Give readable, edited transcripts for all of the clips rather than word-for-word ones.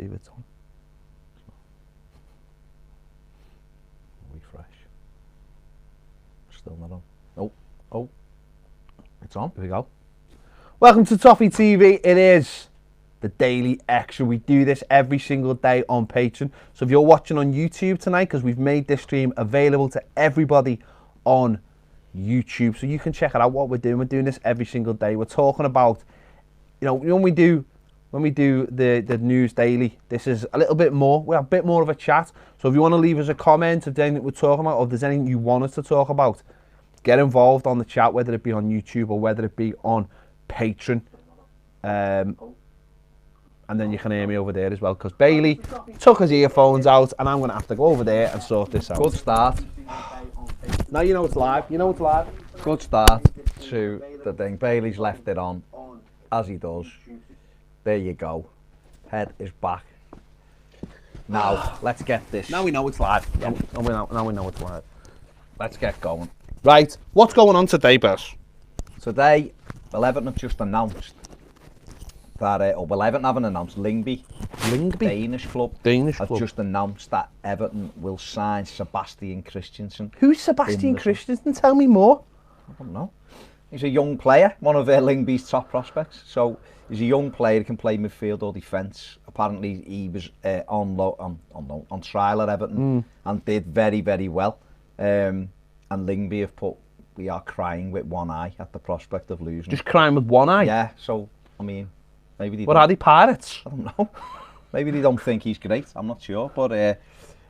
see if it's on. Refresh. Still not on. Oh, it's on. Here we go. Welcome to Toffee TV. It is the Daily Extra. We do this every single day on Patreon. So if you're watching on YouTube tonight, because we've made this stream available to everybody on YouTube, so you can check it out what we're doing this every single day. We're talking about, when we do the news daily, this is a little bit more, we have a bit more of a chat. So if you want to leave us a comment of anything we're talking about, or if there's anything you want us to talk about, get involved on the chat, whether it be on YouTube or whether it be on Patreon. And then you can hear me over there as well, because Bailey took his earphones out and I'm going to have to go over there and sort this out. Good start. Now you know it's live. Good start to the thing. Bailey's left it on, as he does. There you go. Head is back. Now, let's get this. Now we know it's live. Yeah. Now we know it's live. Let's get going. Right, what's going on today, Bess? Today, Everton have just announced that, Everton haven't announced, Lyngby, Danish club, have just announced that Everton will sign Sebastian Christensen. Who's Sebastian Christensen? Tell me more. I don't know. He's a young player, one of Lyngby's top prospects. So he's a young player who can play midfield or defence. Apparently he was on trial at Everton and did very, very well. And Lyngby have put, we are crying with one eye at the prospect of losing. Just crying with one eye? Yeah, so, I mean, maybe they... What are they, pirates? I don't know. Maybe they don't think he's great, I'm not sure. But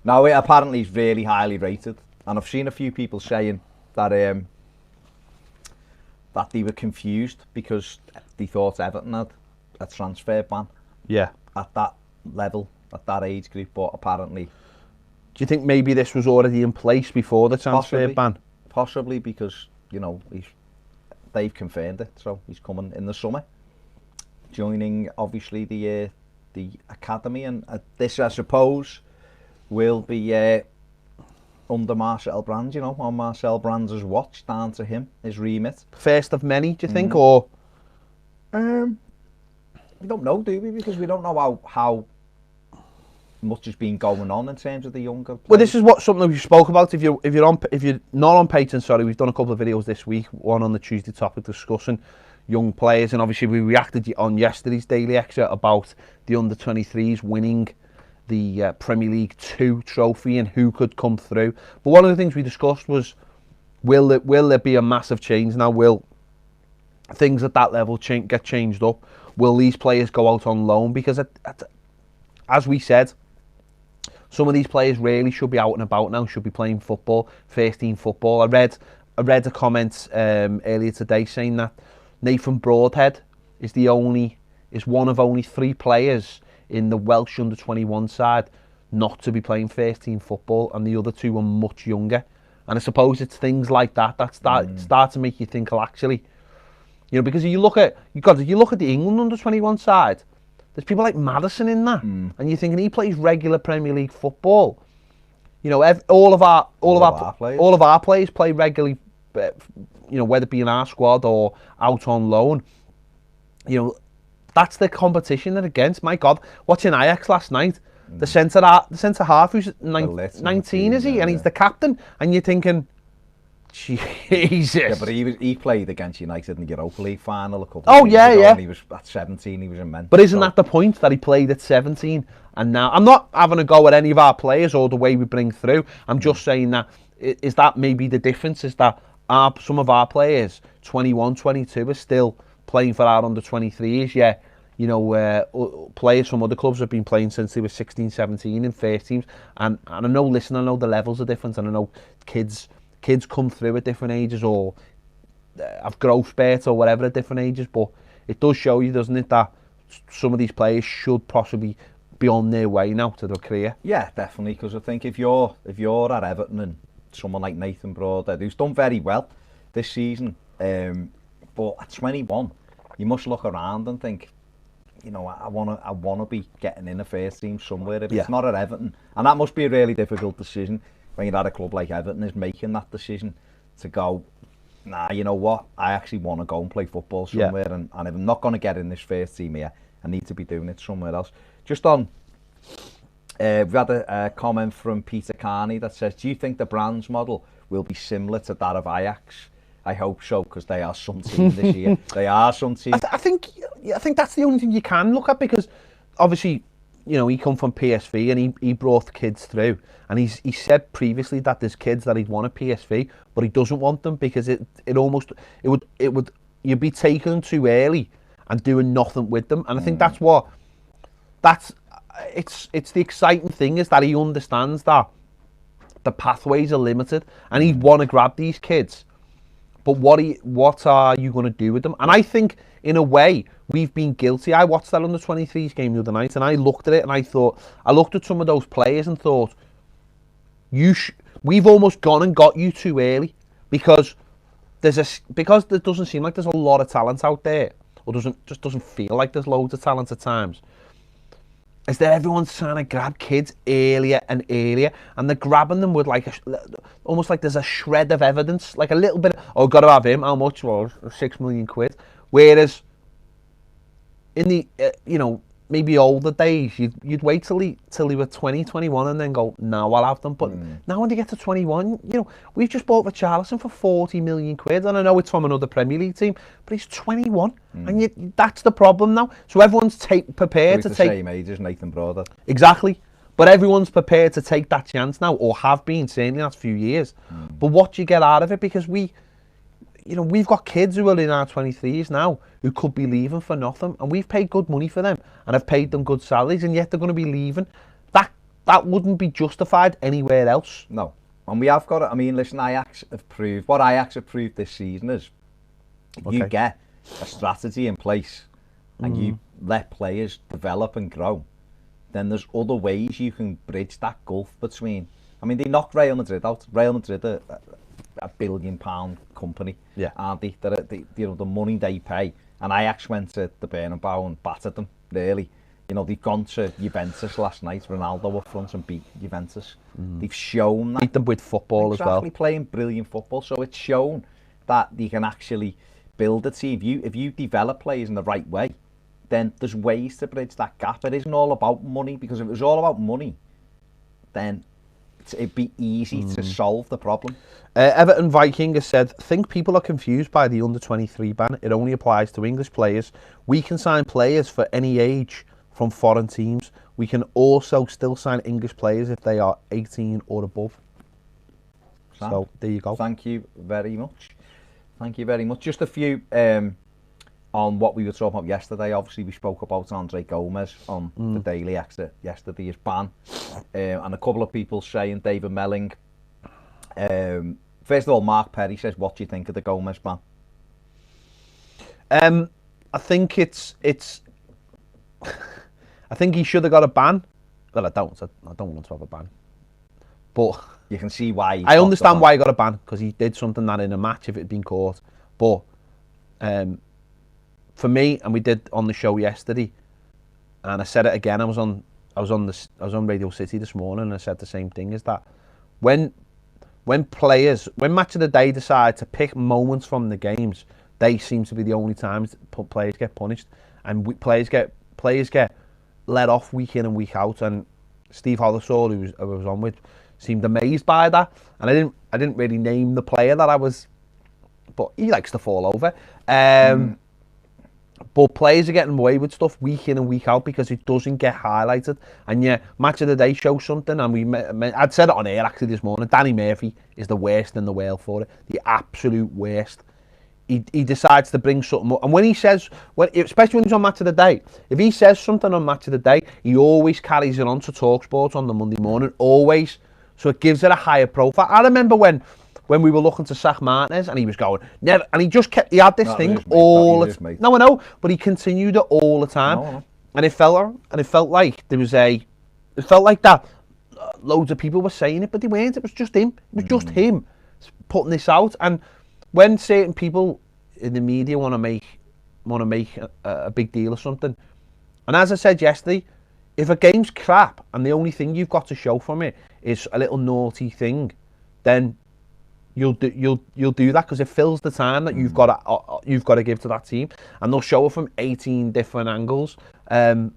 no, apparently he's really highly rated. And I've seen a few people saying that that they were confused because they thought Everton had a transfer ban. Yeah. At that level, at that age group, but apparently... Do you think maybe this was already in place before the transfer ban? Possibly, because, they've confirmed it, so he's coming in the summer. Joining, obviously, the academy, and this, I suppose, will be under Marcel Brands, on Marcel Brands' watch, down to him, his remit. First of many, do you think, or...? We don't know, do we? Because we don't know how much has been going on in terms of the younger players. Well, this is something we spoke about. If you're not on Patreon, sorry, we've done a couple of videos this week. One on the Tuesday topic discussing young players, and obviously we reacted on yesterday's Daily Extra about the under-23s winning the Premier League 2 trophy and who could come through. But one of the things we discussed was, will there be a massive change now? Will things at that level get changed up? Will these players go out on loan? Because as we said, some of these players really should be out and about now, should be playing football, first team football. I read a comment earlier today saying that Nathan Broadhead is one of only 3 players in the Welsh under-21 side not to be playing first team football, and the other 2 are much younger. And I suppose it's things like that start to make you think, well, actually, because you look at the England under-21 side, there's people like Maddison in that, and you're thinking he plays regular Premier League football. All of our players play regularly, whether it be in our squad or out on loan. That's the competition they're against. My God, watching Ajax last night, the centre half who's 19, is he? And he's the captain, and you're thinking, Jesus. Yeah, but he played against United in the Europa League final a couple of years ago, yeah. And he was at 17, he was immense. But isn't that the point, that he played at 17? And now, I'm not having a go at any of our players or the way we bring through. I'm just saying that, is that maybe the difference, is that some of our players, 21, 22, are still playing for our under-23s, yeah. Players from other clubs have been playing since they were 16, 17 in first teams. And I know, listen, I know the levels are different, and I know kids come through at different ages, or have growth spurts or whatever at different ages, but it does show you, doesn't it, that some of these players should possibly be on their way now to their career. Yeah, definitely, because I think if you're at Everton and someone like Nathan Broadhead, who's done very well this season, but at 21, you must look around and think, I want to be getting in a first team somewhere. If it's not at Everton, and that must be a really difficult decision when you're at a club like Everton, is making that decision to go, nah, you know what, I actually want to go and play football somewhere, and if I'm not going to get in this first team here, I need to be doing it somewhere else. Just on We've had a comment from Peter Carney that says, do you think the Brands model will be similar to that of Ajax? I hope so, because they are some team this year. They are some team. I think that's the only thing you can look at, because obviously, you know, he come from PSV and he brought kids through, and he said previously that there's kids that he'd want at PSV, but he doesn't want them because it would you'd be taking them too early and doing nothing with them. And I think it's the exciting thing, is that he understands that the pathways are limited and he'd want to grab these kids. But what are you going to do with them? And I think, in a way, we've been guilty. I watched that under-23s game the other night, and I looked at it and I looked at some of those players and thought, we've almost gone and got you too early, because there doesn't seem like there's a lot of talent out there, or doesn't feel like there's loads of talent at times. Is that everyone's trying to grab kids earlier and earlier, and they're grabbing them with almost like there's a shred of evidence, like a little bit of, got to have him, how much? Well, 6 million quid. Whereas in the maybe older days, you'd wait till he were 20, 21 and then go, no, I'll have them. But now when they get to 21, we've just bought Richarlison for 40 million quid, and I know it's from another Premier League team, but he's 21, and that's the problem now. So everyone's prepared to take... the same age as Nathan Broder. Exactly. But everyone's prepared to take that chance now, or have been, certainly in the last few years. But what do you get out of it? Because we've got kids who are in our 23s now who could be leaving for nothing, and we've paid good money for them and have paid them good salaries, and yet they're going to be leaving. That wouldn't be justified anywhere else. No. And we have got it. I mean, listen, Ajax have proved this season is you get a strategy in place and you let players develop and grow, then there's other ways you can bridge that gulf between. I mean, they knocked Real Madrid out. Real Madrid are a £1 billion company, aren't they? The money they pay. And Ajax went to the Bernabeu and battered them, really. They've gone to Juventus last night, Ronaldo up front, and beat Juventus. They've shown that. Beat them with football as well. Exactly, playing brilliant football. So it's shown that they can actually build a team. If you develop players in the right way, then there's ways to bridge that gap. It isn't all about money, because if it was all about money, then it'd be easy to solve the problem. Everton Viking has said, think people are confused by the under-23 ban. It only applies to English players. We can sign players for any age from foreign teams. We can also still sign English players if they are 18 or above. So there you go. Thank you very much. Thank you very much. Just a few on what we were talking about yesterday. Obviously, we spoke about Andre Gomes on the Daily Extra yesterday's ban, and a couple of people saying David Melling. First of all, Mark Perry says, what do you think of the Gomes ban? I think it's I think he should have got a ban. Well, I don't want to have a ban, but you can see why. I understand why he got a ban, because he did something that in a match, if it had been caught. But for me, and we did on the show yesterday, and I said it again. I was on Radio City this morning, and I said the same thing: is that when Match of the Day decide to pick moments from the games, they seem to be the only times players get punished, and players get let off week in and week out. And Steve Hollisall, who I was on with, seemed amazed by that. And I didn't really name the player that I was, but he likes to fall over. But players are getting away with stuff week in and week out because it doesn't get highlighted. And yeah, Match of the Day shows something, and I'd said it on air actually this morning. Danny Murphy is the worst in the world for it, the absolute worst. He decides to bring something up, and when he says, especially when he's on Match of the Day, if he says something on Match of the Day, he always carries it on to TalkSport on the Monday morning, always. So it gives it a higher profile. I remember when we were looking to sack Martinez, and he was going, never, and he had this thing all the time. No, I know, but he continued it all the time. No. And it felt like that loads of people were saying it, but they weren't. It was just him. It was just him putting this out. And when certain people in the media want to make a big deal of something, and as I said yesterday, if a game's crap and the only thing you've got to show from it is a little naughty thing, then you'll do that, because it fills the time that you've got to give to that team, and they'll show it from 18 different angles. And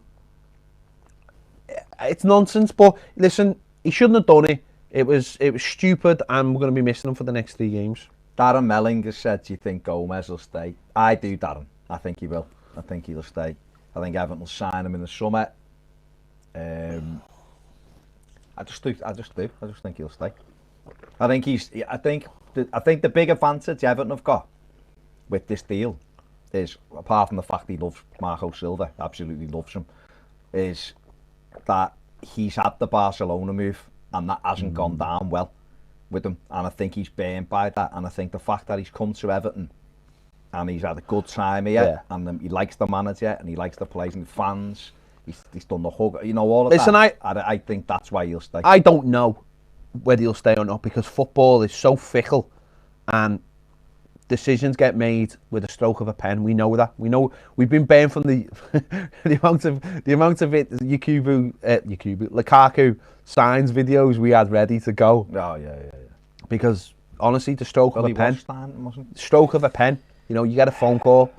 it's nonsense. But listen, he shouldn't have done it. It was stupid, and we're going to be missing him for the next 3 games. Darren Melling has said, do you think Gomes will stay? I do, Darren. I think he will. I think he'll stay. I think Everton will sign him in the summer. I just think he'll stay. I think the big advantage Everton have got with this deal is, apart from the fact he loves Marco Silva, absolutely loves him, is that he's had the Barcelona move and that hasn't gone down well with him, and I think he's burned by that. And I think the fact that he's come to Everton and he's had a good time here, and he likes the manager and he likes the players and the fans, he's done the hug, all of that. I think that's why he'll stay. I don't know whether he'll stay or not, because football is so fickle and decisions get made with a stroke of a pen. We know that. We know we've been banned from the the amount of it Lukaku signs videos we had ready to go. Oh yeah. Because honestly, the stroke of a pen, wasn't. stroke of a pen. You get a phone call.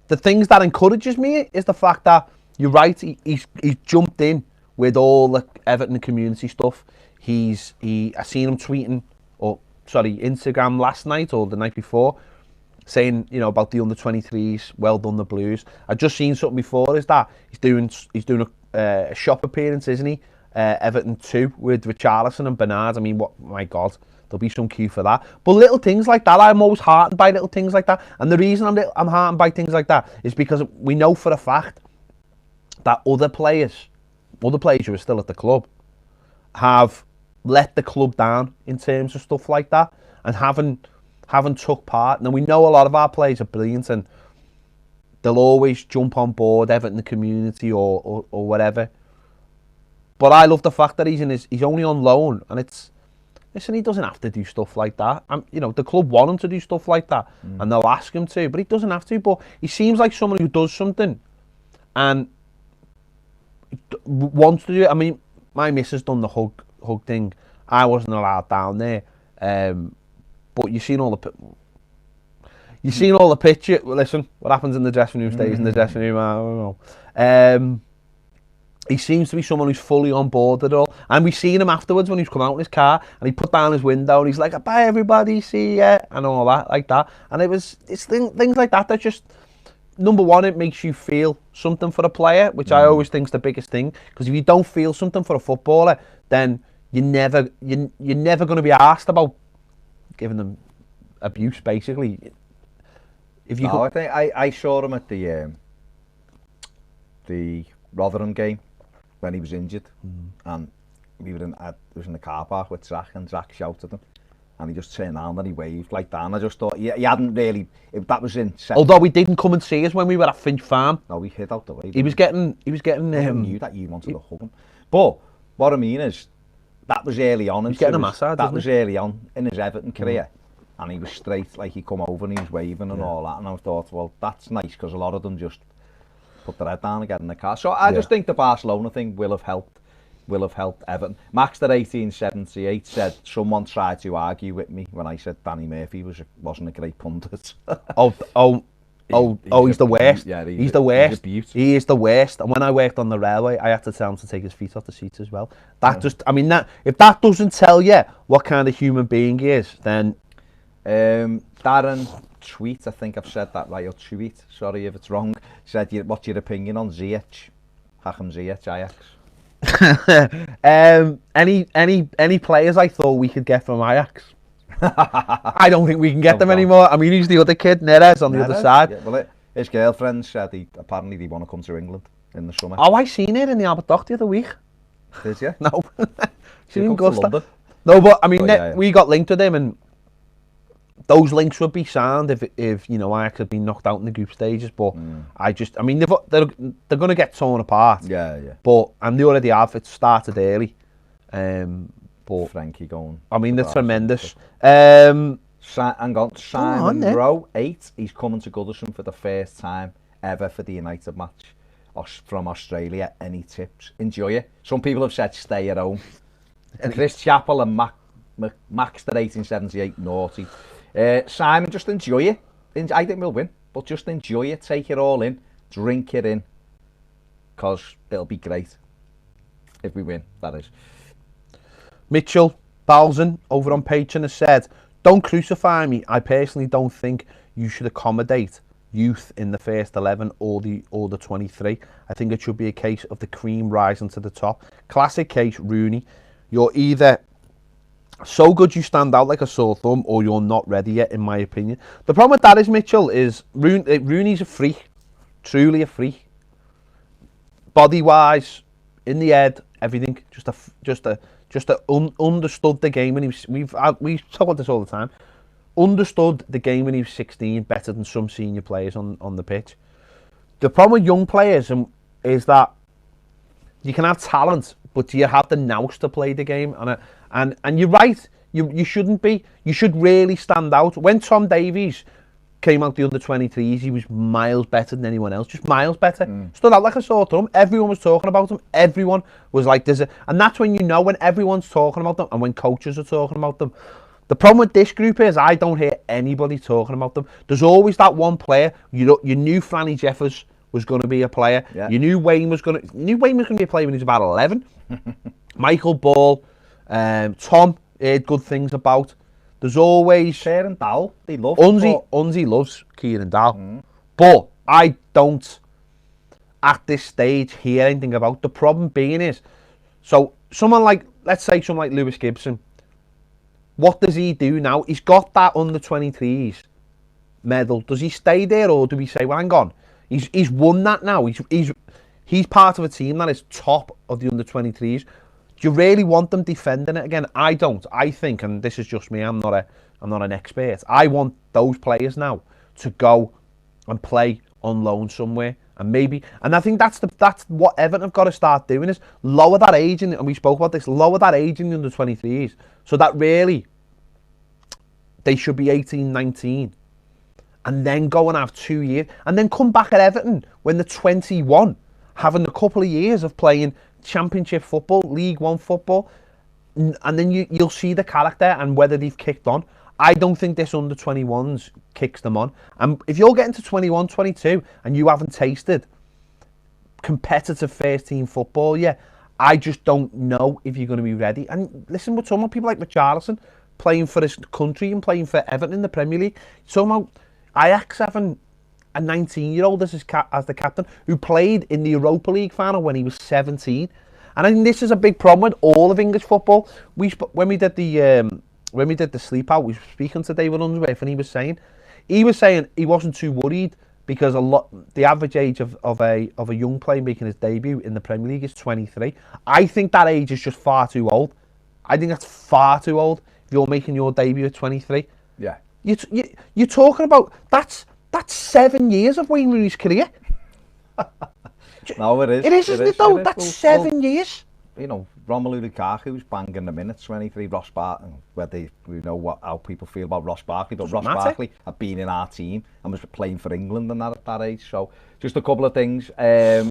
The things that encourages me is the fact that you're right. He's jumped in with all the Everton community stuff. I seen him tweeting, Instagram last night or the night before, saying about the under-23s. Well done, the Blues. I just seen something before. Is that he's doing a shop appearance, isn't he? Everton 2 with Richarlison and Bernard. I mean, my God, there'll be some queue for that. But little things like that, I'm always heartened by little things like that. And the reason I'm heartened by things like that is because we know for a fact that other players who are still at the club have let the club down in terms of stuff like that, and haven't took part. Now, we know a lot of our players are brilliant and they'll always jump on board Everton the community or whatever. But I love the fact that he's only on loan, and listen, he doesn't have to do stuff like that. The club want him to do stuff like that, and they'll ask him to, but he doesn't have to. But he seems like someone who does something and wants to do it. I mean, my missus done the hug thing. I wasn't allowed down there, but you've seen all the picture. Listen, what happens in the dressing room stays in the dressing room. I don't know. He seems to be someone who's fully on board at all, and we've seen him afterwards when he's come out in his car and he put down his window and he's like, "Bye everybody, see ya," and all that like that. And it's things like that just, number one, it makes you feel something for a player, which I always think is the biggest thing. Because if you don't feel something for a footballer, then you're never going to be asked about giving them abuse, basically. I think I saw him at the Rotherham game when he was injured, and we were was in the car park with Zach, and Zach shouted him, and he just turned around and he waved like that, and I just thought he hadn't really, if that was in. Although we didn't come and see us when we were at Finch Farm. No, we hid out the way. He was getting. I knew that you wanted to hug him, but what I mean is, that was early on. He's getting a massage. That was early on in his Everton career, and he was straight, like he come over and he was waving and all that, and I thought, well, that's nice, because a lot of them just put their head down and get in the car. So I just think the Barcelona thing will have helped Everton. Max at 1878 said, someone tried to argue with me when I said Danny Murphy wasn't a great pundit. He's the worst. Yeah, he's the worst. He is the worst. And when I worked on the railway, I had to tell him to take his feet off the seats as well. If that doesn't tell you what kind of human being he is, then Darren tweet, I think I've said that right, or tweet, sorry if it's wrong, said, what's your opinion on Ziyech? Hakim Ziyech, Ajax? Any players I thought we could get from Ajax. I don't think we can get them anymore. I mean, he's the other kid, Neres, on the other side. Yeah, well, his girlfriend said apparently they want to come to England in the summer. Oh, I seen it in the Albert Dock the other week. Did you? No. She didn't go to London. No, but I mean, we got linked with him, and those links would be sound if Ajax had been knocked out in the group stages. But I mean, they're going to get torn apart. Yeah. But and they already have. It started early. But Frankie going. I mean, they're tremendous. Simon Rowe, 8. He's coming to Goodison for the first time ever for the United match from Australia. Any tips? Enjoy it. Some people have said stay at home. Chris Chappell and Max at 1878, naughty. Simon, just enjoy it. I think we'll win, but just enjoy it. Take it all in. Drink it in. Because it'll be great. If we win, that is. Mitchell Balzan over on Patreon has said, "Don't crucify me. I personally don't think you should accommodate youth in the first 11 or the 23. I think it should be a case of the cream rising to the top. Classic case, Rooney. You're either so good you stand out like a sore thumb, or you're not ready yet, in my opinion." The problem with that is, Mitchell, is Rooney's a freak, truly a freak. Body-wise, in the head, everything, understood the game when he was. We talk about this all the time. Understood the game when he was 16 better than some senior players on the pitch. The problem with young players is that you can have talent, but do you have the nous to play the game? And you're right. You shouldn't be. You should really stand out. When Tom Davies came out the under-23s, he was miles better than anyone else. Just miles better. Stood out like a sore thumb. Everyone was talking about him. Everyone was like, and that's when you know when everyone's talking about them and when coaches are talking about them. The problem with this group is I don't hear anybody talking about them. There's always that one player. You knew Franny Jeffers was going to be a player. Yeah. You knew Wayne was going to be a player when he was about 11. Michael Ball, Tom heard good things about. There's always Kieran Dowell. They love Unzi loves Kieran Dowell. But I don't at this stage hear anything about. The problem being is, so let's say someone like Lewis Gibson. What does he do now? He's got that under-23s medal. Does he stay there, or do we say, well, hang on, he's won that now. He's part of a team that is top of the under-23s. Do you really want them defending it again? I don't. I think, and this is just me, I'm not an expert. I want those players now to go and play on loan somewhere, and I think that's what Everton have got to start doing, is lower that age, and we spoke about this, lower that age in the under-23s, so that really they should be 18, 19, and then go and have 2 years, and then come back at Everton when they're 21, having a couple of years of playing Championship football, League One football, and then you'll see the character and whether they've kicked on. I don't think this under-21s kicks them on. And if you're getting to 21, 22 and you haven't tasted competitive first team football yet, I just don't know if you're going to be ready. And listen, we're talking about people like Richarlison playing for his country and playing for Everton in the Premier League. Talking about Ajax having a 19-year-old as the captain who played in the Europa League final when he was 17. And I think this is a big problem with all of English football. When we did the sleep out, we were speaking to David Unsworth, and he was saying he wasn't too worried because the average age of a young player making his debut in the Premier League is 23. I think that age is just far too old. I think that's far too old if you're making your debut at 23. Yeah. You're talking about that's 7 years of Wayne Rooney's career. No, it is. It is, isn't it, though? That's 7 years. You know, Romelu Lukaku's banging the minutes, 23. Ross Barkley, whether we know how people feel about Ross Barkley, but Ross Barkley had been in our team and was playing for England and at that age. So, just a couple of things. Where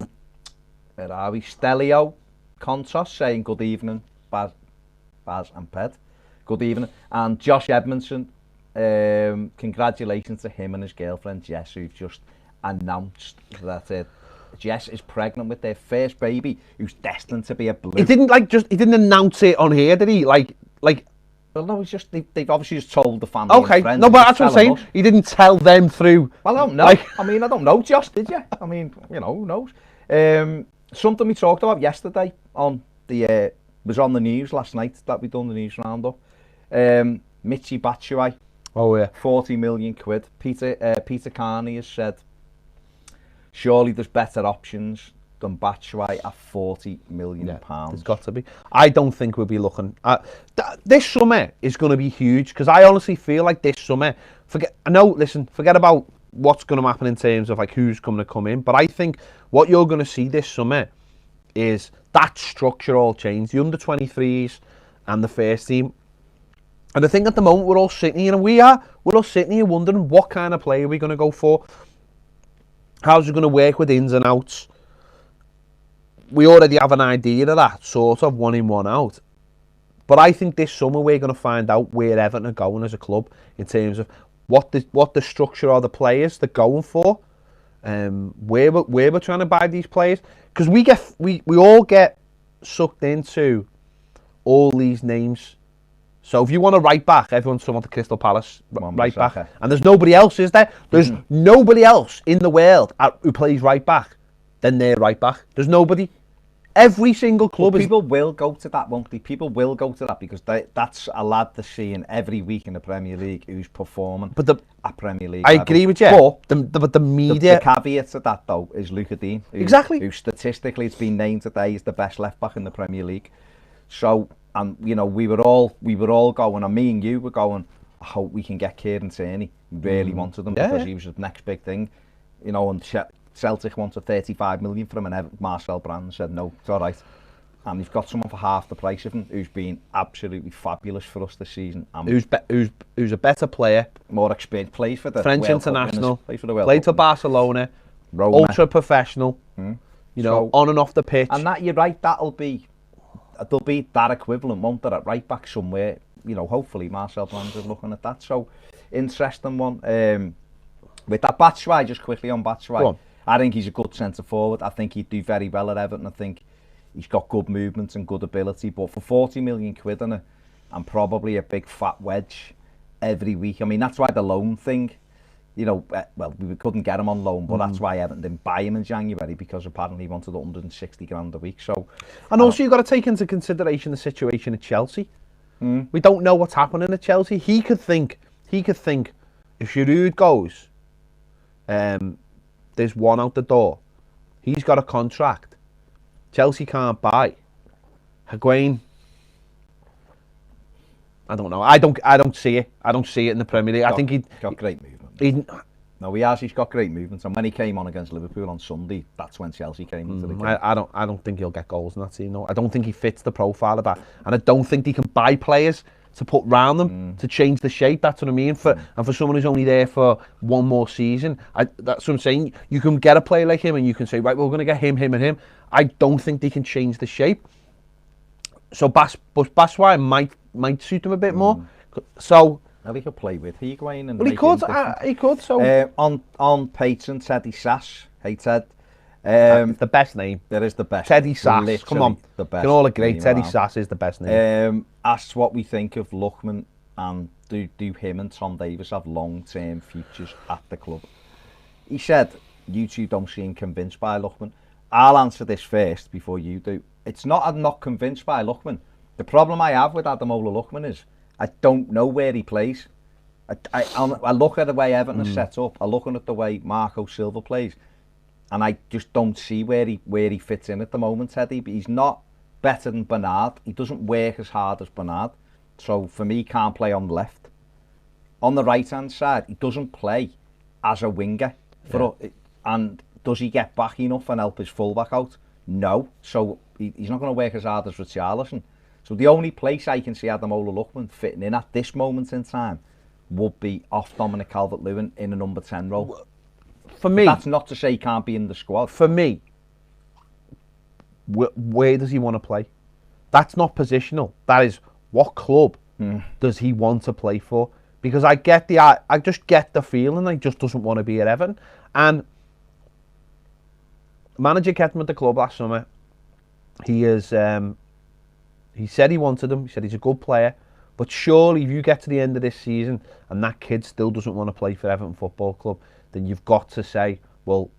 are we? Stelio Contos saying good evening, Baz and Ped. Good evening. And Josh Edmondson, congratulations to him and his girlfriend Jess, who've just announced that Jess is pregnant with their first baby, who's destined to be a blue. He didn't announce it on here, did he? Like. Well, no, it's just they've obviously just told the family. Okay, and friends, no, but that's what I'm saying. He didn't tell them through. Well, I don't know. I mean, I don't know, Josh, did you? I mean, you know, who knows? Something we talked about yesterday was on the news last night that we done the news roundup. Michy Batshuayi. Oh yeah. 40 million quid. Peter Carney has said, surely there's better options than Batshuayi at 40 million pounds. There's got to be. I don't think we'll be looking at this summer is going to be huge, because I honestly feel like this summer, forget about what's going to happen in terms of like who's going to come in, but I think what you're going to see this summer is that structure all change. The under-23s and the first team. And I think at the moment we're all sitting here, and we're all sitting here wondering what kind of player we're going to go for. How's it going to work with ins and outs? We already have an idea of that, sort of, one in, one out. But I think this summer we're going to find out where Everton are going as a club in terms of what the structure are, the players they're going for, where we're trying to buy these players. Because we all get sucked into all these names. So if you want a right back, everyone's talking about the Crystal Palace right back. And there's nobody else, is there? There's nobody else in the world who plays right back than their right back. There's nobody. Every single club people will go to that, won't they? People will go to that because that's a lad they're seeing every week in the Premier League who's performing at Premier League I level. agree with you. But the media... The caveat to that, though, is Luca Dean. Who statistically has been named today as the best left-back in the Premier League. So, and you know, we were all going, and me and you were going, I hope we can get Kieran Tierney. We really wanted him because he was the next big thing. You know, and Celtic wanted 35 million for him, and Marcel Brand said no, it's all right. And we've got someone for half the price of him who's been absolutely fabulous for us this season. Who's a better player, more experienced, plays for the French World international, Cup winners, for the World played Cup for Barcelona, Roma. ultra professional. You know, on and off the pitch. And that, you're right, there'll be that equivalent, won't there, at right back somewhere. You know, hopefully Marcel Brand is looking at that. So, interesting one. With that Batshuayi, just quickly on Batshuayi, I think he's a good centre forward. I think he'd do very well at Everton. I think he's got good movement and good ability. But for 40 million quid and probably a big fat wedge every week. I mean, that's why the loan thing, you know, well, we couldn't get him on loan, but that's why Everton didn't buy him in January, because apparently he wanted 160 grand a week. So, and also you've got to take into consideration the situation at Chelsea. We don't know what's happening at Chelsea. He could think if Giroud goes, there's one out the door. He's got a contract. Chelsea can't buy. Higuain, I don't know. I don't see it. I don't see it in the Premier League. I think he's got great movement. He's got great movement. And when he came on against Liverpool on Sunday, that's when Chelsea came into the game. I don't think he'll get goals in that team. No, I don't think he fits the profile of that, and I don't think he can buy players to put round them to change the shape. That's what I mean. And for someone who's only there for one more season, that's what I'm saying. You can get a player like him, and you can say, right, we're going to get him, and him. I don't think they can change the shape. So Batshuayi might suit him a bit more. So. Well, he could play with Higuain and. Well, he could. So on Patreon, Teddy Sass. Hey Ted. The best name. That is the best. Teddy Sass. Come on, the best. Can all agree. Teddy Sass is the best name. Asked what we think of Lookman, and do him and Tom Davis have long-term futures at the club? He said, "You two don't seem convinced by Lookman." I'll answer this first before you do. It's not I'm not convinced by Lookman. The problem I have with Ademola Lookman is I don't know where he plays. I look at the way Everton is set up. I look at the way Marco Silva plays, and I just don't see where he fits in at the moment, Teddy. But he's not better than Bernard. He doesn't work as hard as Bernard. So for me, he can't play on the left. On the right-hand side, he doesn't play as a winger. And does he get back enough and help his fullback out? No. So he's not going to work as hard as Richarlison. So the only place I can see Ademola Lookman fitting in at this moment in time would be off Dominic Calvert-Lewin in a number 10 role. For me, that's not to say he can't be in the squad. For me, where does he want to play? That's not positional. That is, what club does he want to play for? Because I just get the feeling he just doesn't want to be at Everton. And manager kept him at the club last summer. He said he wanted him. He said he's a good player. But surely if you get to the end of this season and that kid still doesn't want to play for Everton Football Club, then you've got to say, well,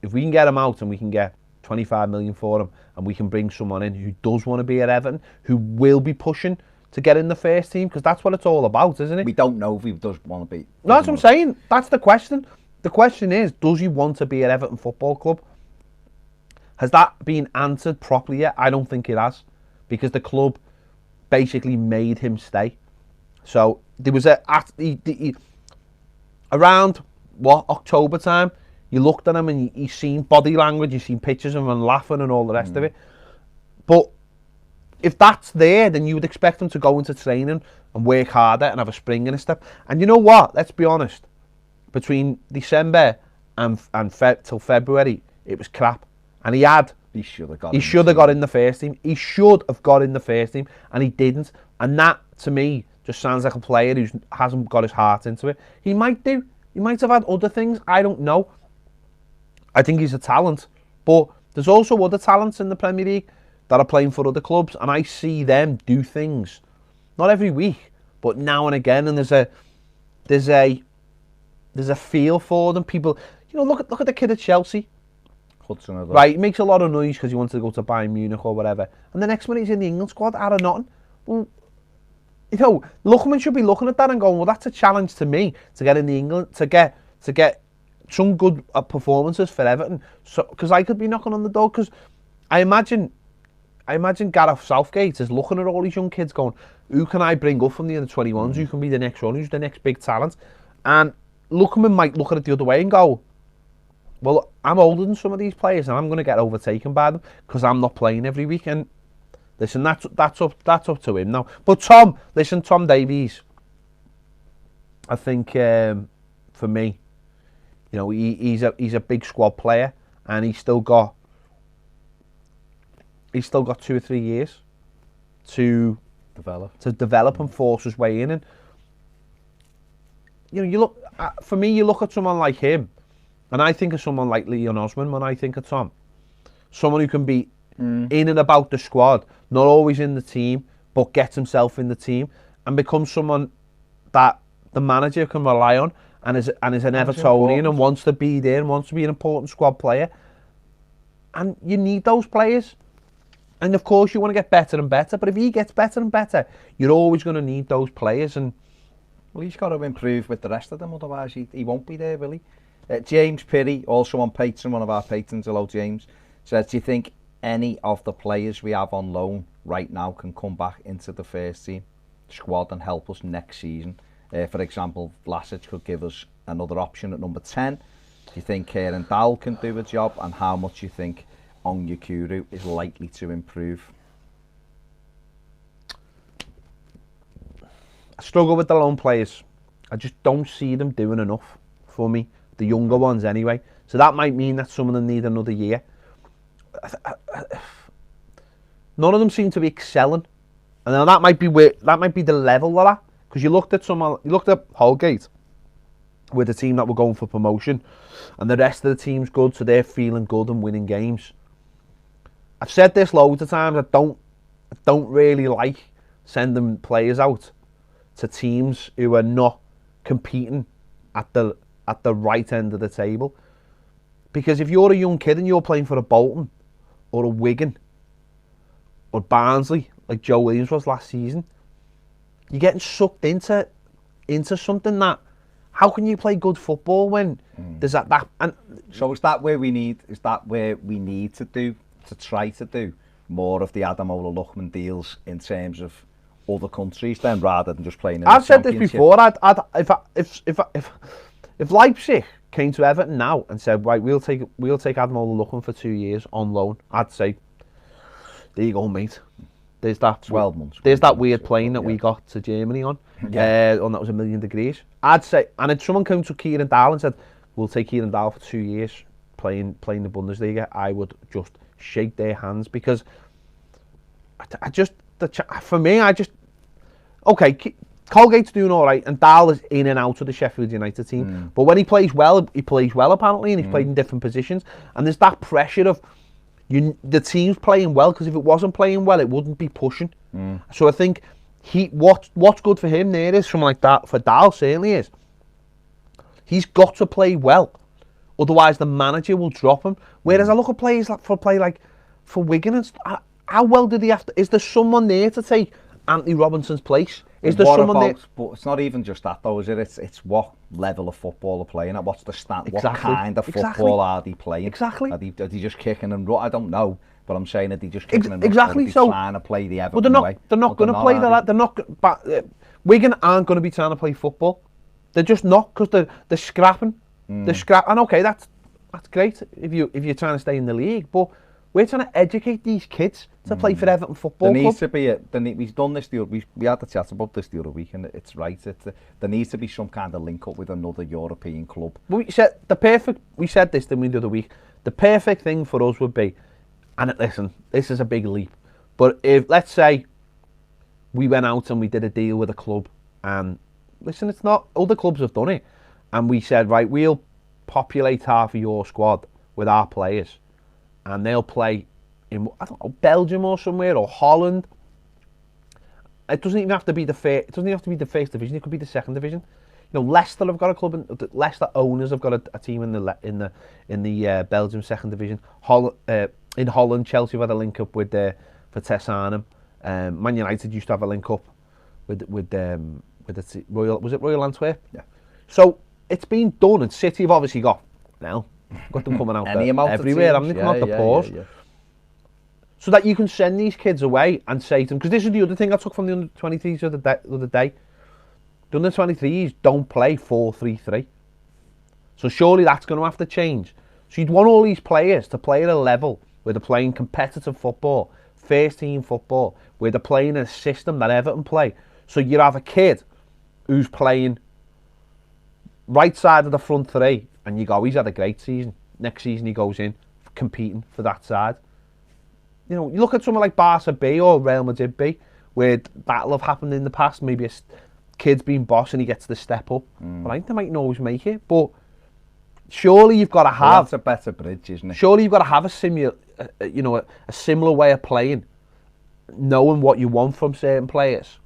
if we can get him out and we can get 25 million for him and we can bring someone in who does want to be at Everton, who will be pushing to get in the first team, because that's what it's all about, isn't it? We don't know if he does want to be. No, that's what I'm saying. That's the question. The question is, does he want to be at Everton Football Club? Has that been answered properly yet? I don't think it has. Because the club basically made him stay. So there was around October time, you looked at him and you seen body language, you seen pictures of him laughing and all the rest of it. But if that's there, then you would expect him to go into training and work harder and have a spring in his step. And you know what? Let's be honest. Between December and till February, it was crap. And he should have got in the first team. He should have got in the first team, and he didn't. And that, to me, just sounds like a player who hasn't got his heart into it. He might do. He might have had other things. I don't know. I think he's a talent. But there's also other talents in the Premier League that are playing for other clubs, and I see them do things, not every week, but now and again, and there's a feel for them. People, look at the kid at Chelsea. Hudson, right, he makes a lot of noise because he wants to go to Bayern Munich or whatever, and the next minute he's in the England squad out of nothing. Well, Lookman should be looking at that and going, well, that's a challenge to me to get in the England, to get some good performances for Everton. So, because I could be knocking on the door, because I imagine Gareth Southgate is looking at all these young kids going, who can I bring up from the under 21s? Who can be the next one? Who's the next big talent? And Lookman might look at it the other way and go, well, I'm older than some of these players and I'm going to get overtaken by them because I'm not playing every week. And listen, that's up to him now. But Tom Davies, I think for me, he's a big squad player, and he's still got 2 or 3 years to develop and force his way in. And you look at someone like him, and I think of someone like Leon Osman when I think of Tom, someone who can be in and about the squad, not always in the team, but gets himself in the team and becomes someone that the manager can rely on, and is an Evertonian and wants to be there and wants to be an important squad player. And you need those players. And of course you want to get better and better, but if he gets better and better, you're always going to need those players. And well, he's got to improve with the rest of them, otherwise he won't be there, will he? James Pirry, also on Patreon, one of our patrons, hello James, says, do you think any of the players we have on loan right now can come back into the first team squad and help us next season? For example, Vlasic could give us another option at number 10. Do you think Kieran Dowell can do a job, and how much do you think Onyekuru is likely to improve? I struggle with the loan players. I just don't see them doing enough for me. The younger ones anyway. So that might mean that some of them need another year. None of them seem to be excelling. And now that might be the level of that. Because you looked at Holgate with a team that were going for promotion, and the rest of the team's good, so they're feeling good and winning games. I've said this loads of times, I don't really like sending players out to teams who are not competing at the right end of the table. Because if you're a young kid and you're playing for a Bolton or a Wigan or Barnsley, like Joe Williams was last season, you're getting sucked into something that, how can you play good football when there's that and so is that where we need to try to do more of the Ademola Lookman deals in terms of other countries then, rather than just playing in I've said this before, if Leipzig came to Everton now and said, right, we'll take Ademola Lookman for 2 years on loan, I'd say, there you go, mate. There's that 12 months. There's that weird plane that we got to Germany on. Yeah. And that was 1,000,000 degrees. I'd say, and if someone came to Kieran Dowell and said, we'll take Kieran Dowell for 2 years playing the Bundesliga, I would just shake their hands, because Colgate's doing all right, and Dowell is in and out of the Sheffield United team. But when he plays well apparently, and he's played in different positions. And there's that pressure of the team's playing well, because if it wasn't playing well, it wouldn't be pushing. So I think what's good for him there is someone like that. For Dowell certainly is. He's got to play well, otherwise the manager will drop him. Whereas I look at players like for Wigan and how well did he have to? Is there someone there to take Anthony Robinson's place? Is there someone there? But it's not even just that though, is it? It's what level of football they're playing at. What's the stand? What kind of football are they playing? Exactly. Are they just kicking and I don't know, but I'm saying that they just kicking and exactly. Or are they trying to play the Everton way? They're not going to play that. They're not. Wigan aren't going to be trying to play football. They're just not, because they're scrapping. They're scrapping. And okay, that's great if you're trying to stay in the league, but we're trying to educate these kids to play for Everton Football Club. There needs to be we've done this we had the chat about this the other week, and it's right. There needs to be some kind of link up with another European club. But we said this the other week. The perfect thing for us would be, and listen, this is a big leap, but if, let's say, we went out and we did a deal with a club, and listen, it's not, other clubs have done it, and we said, right, we'll populate half of your squad with our players, and they'll play in, I don't know, Belgium or somewhere, or Holland. It doesn't even have to be the first. It doesn't even have to be the first division. It could be the second division. You know, Leicester have got a club. Leicester owners have got a team in the Belgium second division. In Holland, Chelsea have had a link up with for Tess Arnhem. Man United used to have a link up with the Royal. Was it Royal Antwerp? Yeah. So it's been done, and City have obviously got them coming out everywhere. Haven't they come out the pause? Yeah. So that you can send these kids away and say to them, because this is the other thing I took from the under-23s the other day. The under-23s don't play 4-3-3. So surely that's going to have to change. So you'd want all these players to play at a level where they're playing competitive football, first team football, where they're playing a system that Everton play. So you have a kid who's playing right side of the front three, and you go, he's had a great season. Next season he goes in competing for that side. You know, you look at someone like Barca B or Real Madrid B, where that'll have happened in the past. Maybe a kid's been boss and he gets the step up. But I think they mightn't always make it. But surely you've got to have... that's a better bridge, isn't it? Surely you've got to have a similar way of playing, knowing what you want from certain players,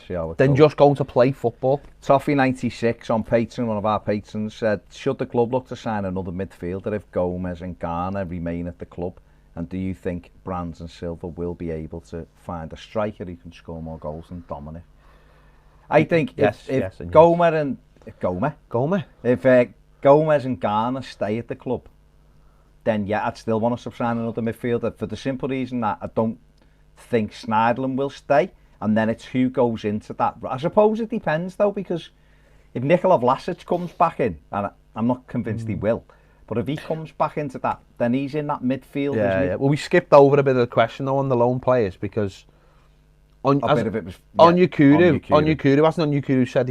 than just going to play football. Toffee96 on Patreon, one of our patrons, said, should the club look to sign another midfielder if Gomes and Garner remain at the club? And do you think Brands and Silva will be able to find a striker who can score more goals than Dominic? I think if Gomes and Garner stay at the club, then yeah, I'd still want to sign another midfielder for the simple reason that I don't think Schneiderlin will stay, and then it's who goes into that. I suppose it depends though, because if Nikola Vlasic comes back in, and I'm not convinced he will, but if he comes back into that, then he's in that midfield. Yeah. Well, we skipped over a bit of the question though on the loan players, because Onyekuru said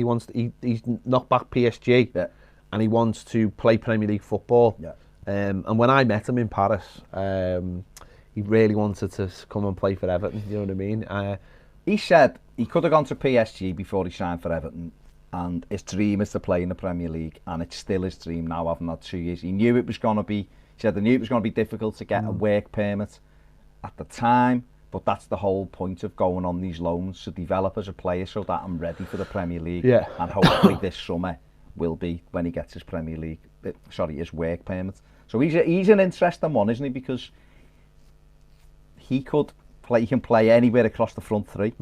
he's knocked back PSG, and he wants to play Premier League football. Yeah. And when I met him in Paris, he really wanted to come and play for Everton. You know what I mean? He said he could have gone to PSG before he signed for Everton, and his dream is to play in the Premier League, and it's still his dream now, having had 2 years. He knew it was going to be. He said they knew it was going to be difficult to get a work permit at the time. But that's the whole point of going on these loans, to develop as a player so that I'm ready for the Premier League. Yeah. And hopefully this summer will be when he gets his Premier League, his work permit. So he's an interesting one, isn't he? Because he can play anywhere across the front three.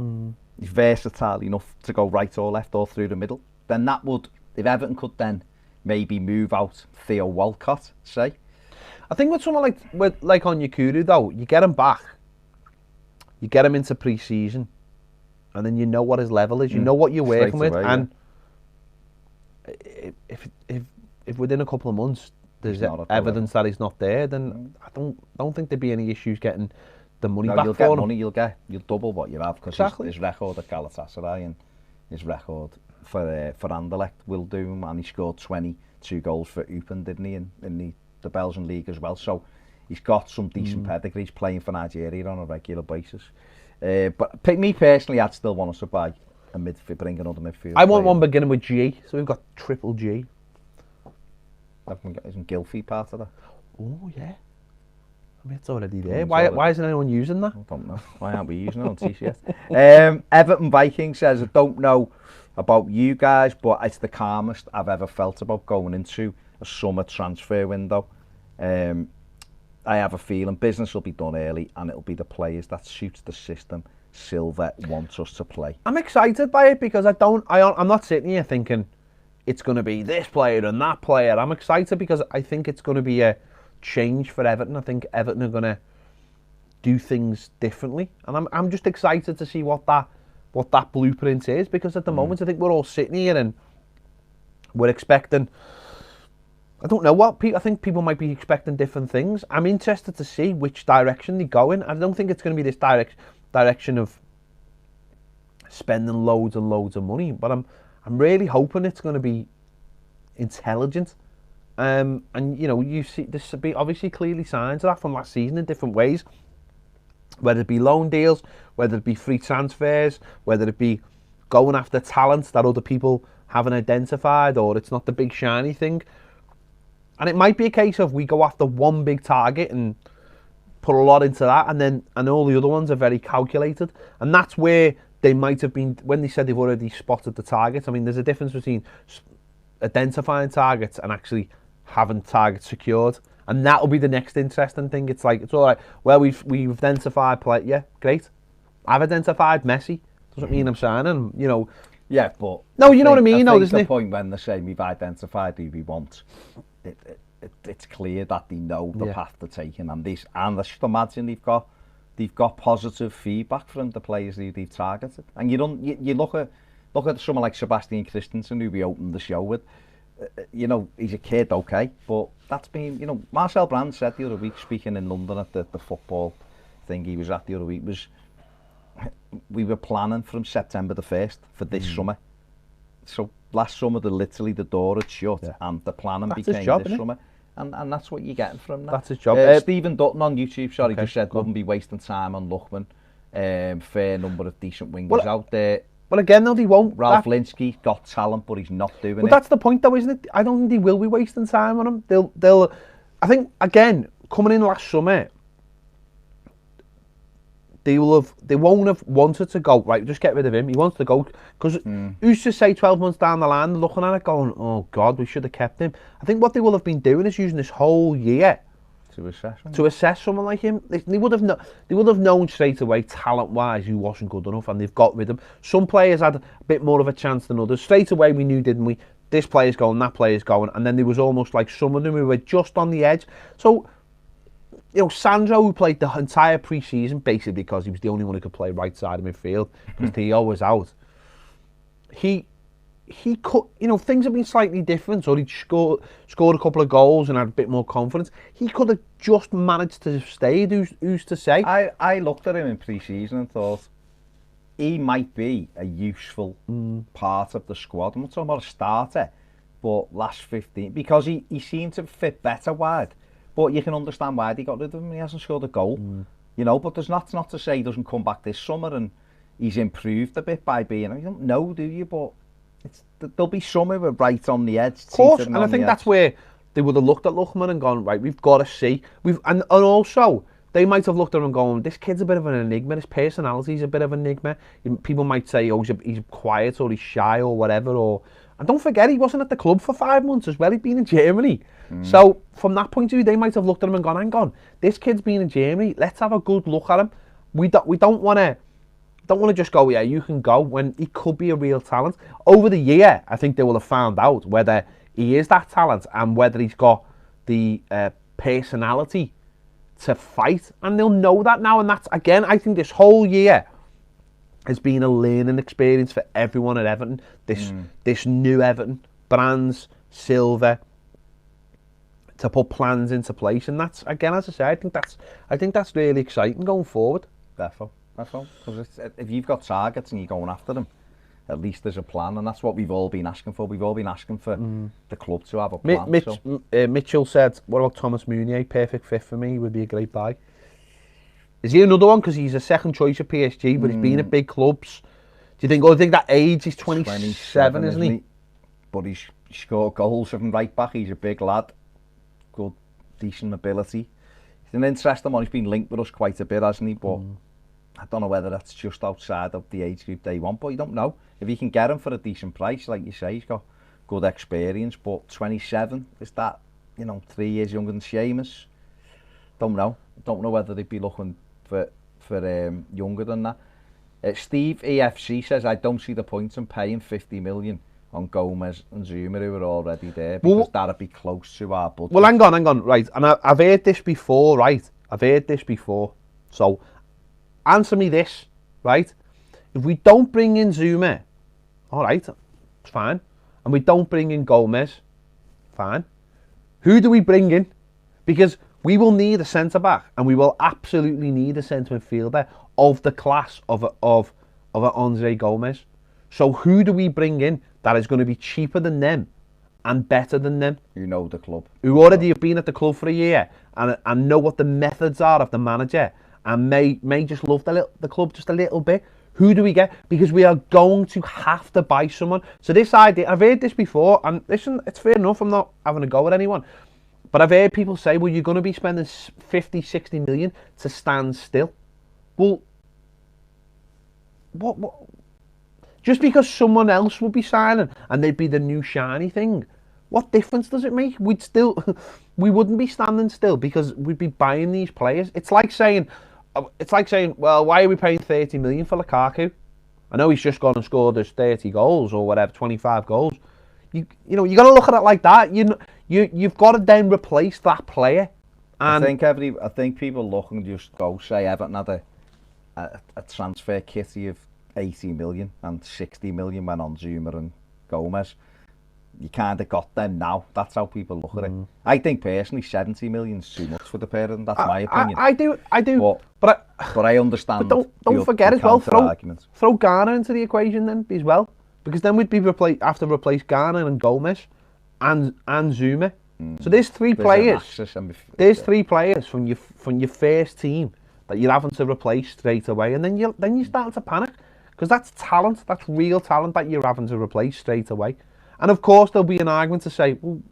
He's versatile enough to go right or left or through the middle. Then that would, if Everton could then maybe move out Theo Walcott, say. I think with someone like Onyekuru though, you get him back. You get him into pre-season, and then you know what his level is. You know what you're working with, and if within a couple of months there's evidence that he's not there, then I don't think there'd be any issues getting the money back. You'll get money. You'll double what you have, because his record at Galatasaray and his record for Anderlecht will do him, and he scored 22 goals for Eupen, didn't he, in the Belgian league as well. So he's got some decent pedigree. He's playing for Nigeria on a regular basis. But me personally, I'd still want us to buy a midfield, bring another midfield. I want one beginning with G, so we've got triple G. Isn't Gylfi part of that? Oh yeah. I mean, it's already there. Why isn't anyone using that? I don't know. Why aren't we using it on t-shirt? Everton Viking says, I don't know about you guys, but it's the calmest I've ever felt about going into a summer transfer window. I have a feeling business will be done early, and it'll be the players that suits the system Silva wants us to play. I'm excited by it because I'm not sitting here thinking it's going to be this player and that player. I'm excited because I think it's going to be a change for Everton. I think Everton are going to do things differently, and I'm just excited to see what that blueprint is, because at the moment I think we're all sitting here and we're expecting. I don't know what I think people might be expecting different things. I'm interested to see which direction they go in. I don't think it's going to be this direction of spending loads and loads of money, but I'm really hoping it's going to be intelligent. And you see this be obviously clearly signs of that from last season in different ways, whether it be loan deals, whether it be free transfers, whether it be going after talents that other people haven't identified, or it's not the big shiny thing. And it might be a case of we go after one big target and put a lot into that, and all the other ones are very calculated, and that's where they might have been when they said they've already spotted the targets. I mean, there's a difference between identifying targets and actually having targets secured, and that'll be the next interesting thing. It's like, it's all right. Well, we've identified play. Yeah, great. I've identified Messi. Doesn't mean I'm signing. You know. Yeah, but no, you know what I mean. No, there's isn't the it? point when they say we've identified who we want. It's clear that they know the path they're taking, and I should imagine they've got positive feedback from the players who they've targeted. And you look at someone like Sebastian Christensen, who we opened the show with. You know, he's a kid, okay, but that's been, you know, Marcel Brand said the other week, speaking in London at the football thing he was at the other week, we were planning from September the 1st for this summer. So last summer, the door had shut, and the planning became this summer. And that's what you're getting from that. That's his job. Stephen Dutton on YouTube, just said, wouldn't be wasting time on Lookman. Fair number of decent wingers out there. Well, again, though, they won't. Ralph Linsky's got talent, but he's not doing it. Well, that's the point, though, isn't it? I don't think they will be wasting time on him. They'll. I think, again, coming in last summer, they won't have wanted to go, right, just get rid of him. He wants to go, because who's to say 12 months down the line, looking at it going, oh God, we should have kept him. I think what they will have been doing is using this whole year to assess someone like him. They would have known straight away, talent-wise, who wasn't good enough, and they've got rid of him. Some players had a bit more of a chance than others. Straight away we knew, didn't we? This player's going, that player's going, and then there was almost like some of them who were just on the edge. So, you know, Sandro, who played the entire pre-season, basically because he was the only one who could play right side of midfield, because Theo was out. He could, you know, things have been slightly different, or he'd scored a couple of goals and had a bit more confidence. He could have just managed to stay. Who's to say? I looked at him in pre-season and thought he might be a useful part of the squad. I'm not talking about a starter, but last 15, because he seemed to fit better wide. But you can understand why they got rid of him. He hasn't scored a goal, you know. But there's not to say he doesn't come back this summer and he's improved a bit by being. You don't know, do you? But there'll be some who are right on the edge. Of course, and I think that's where they would have looked at Lookman and gone, right, we've got to see. And also they might have looked at him and gone, this kid's a bit of an enigma. His personality's a bit of an enigma. People might say, oh, he's quiet or he's shy or whatever. And don't forget, he wasn't at the club for 5 months as well. He'd been in Germany. So from that point of view, they might have looked at him and gone, hang on, this kid's been in Germany. Let's have a good look at him. We don't want to just go, yeah, you can go, when he could be a real talent. Over the year, I think they will have found out whether he is that talent and whether he's got the personality to fight. And they'll know that now. And that's, again, I think this whole year has been a learning experience for everyone at Everton. This new Everton, Brands, Silva, to put plans into place. And that's, again, as I say, I think that's really exciting going forward. Definitely. Because if you've got targets and you're going after them, at least there's a plan, and that's what we've all been asking for. We've all been asking for the club to have a plan. Mitchell said, what about Thomas Meunier? Perfect fit for me, he would be a great buy. Is he another one? Because he's a second choice at PSG, but he's been at big clubs. Do you think that age, he's 27, isn't he? But he's scored goals from right back. He's a big lad. Good, decent ability. He's an interesting one. He's been linked with us quite a bit, hasn't he? But I don't know whether that's just outside of the age group they want, but you don't know. If you can get him for a decent price, like you say, he's got good experience, but 27, is that, 3 years younger than Seamus? Don't know whether they'd be looking for younger than that. Steve EFC says, I don't see the point in paying 50 million on Gomes and Zuma, who are already there, because that'd be close to our budget. Well, hang on, right, and I've heard this before, right? So, answer me this, right? If we don't bring in Zuma, all right, it's fine. And we don't bring in Gomes, fine. Who do we bring in? Because we will need a centre-back, and we will absolutely need a centre midfielder of the class of an Andre Gomes. So who do we bring in that is going to be cheaper than them and better than them? You know the club. Who already have been at the club for a year and know what the methods are of the manager, and may just love the club just a little bit. Who do we get? Because we are going to have to buy someone. So this idea, I've heard this before, and listen, it's fair enough, I'm not having a go at anyone. But I've heard people say, well, you're going to be spending 50, 60 million to stand still. Well, what? Just because someone else would be signing and they'd be the new shiny thing, what difference does it make? We wouldn't be standing still because we'd be buying these players. It's like saying, well, why are we paying 30 million for Lukaku? I know he's just gone and scored us 30 goals or whatever, 25 goals. You know, you got to look at it like that. You've got to then replace that player. And I think people look and just go, say Everton had a transfer kitty of 80 million and 60 million went on Zuma and Gomes. You kind of got them now. That's how people look at it. I think personally 70 million is too much for the pair of them. That's my opinion. I do. But I understand. But don't forget as well, throw Ghana into the equation then as well. Because then we'd be have to replace Ghana and Gomes and Zuma. So there's three players. There's three players from your first team that you're having to replace straight away, and then you're starting to panic because that's talent, that's real talent that you're having to replace straight away. And of course there'll be an argument to say, well,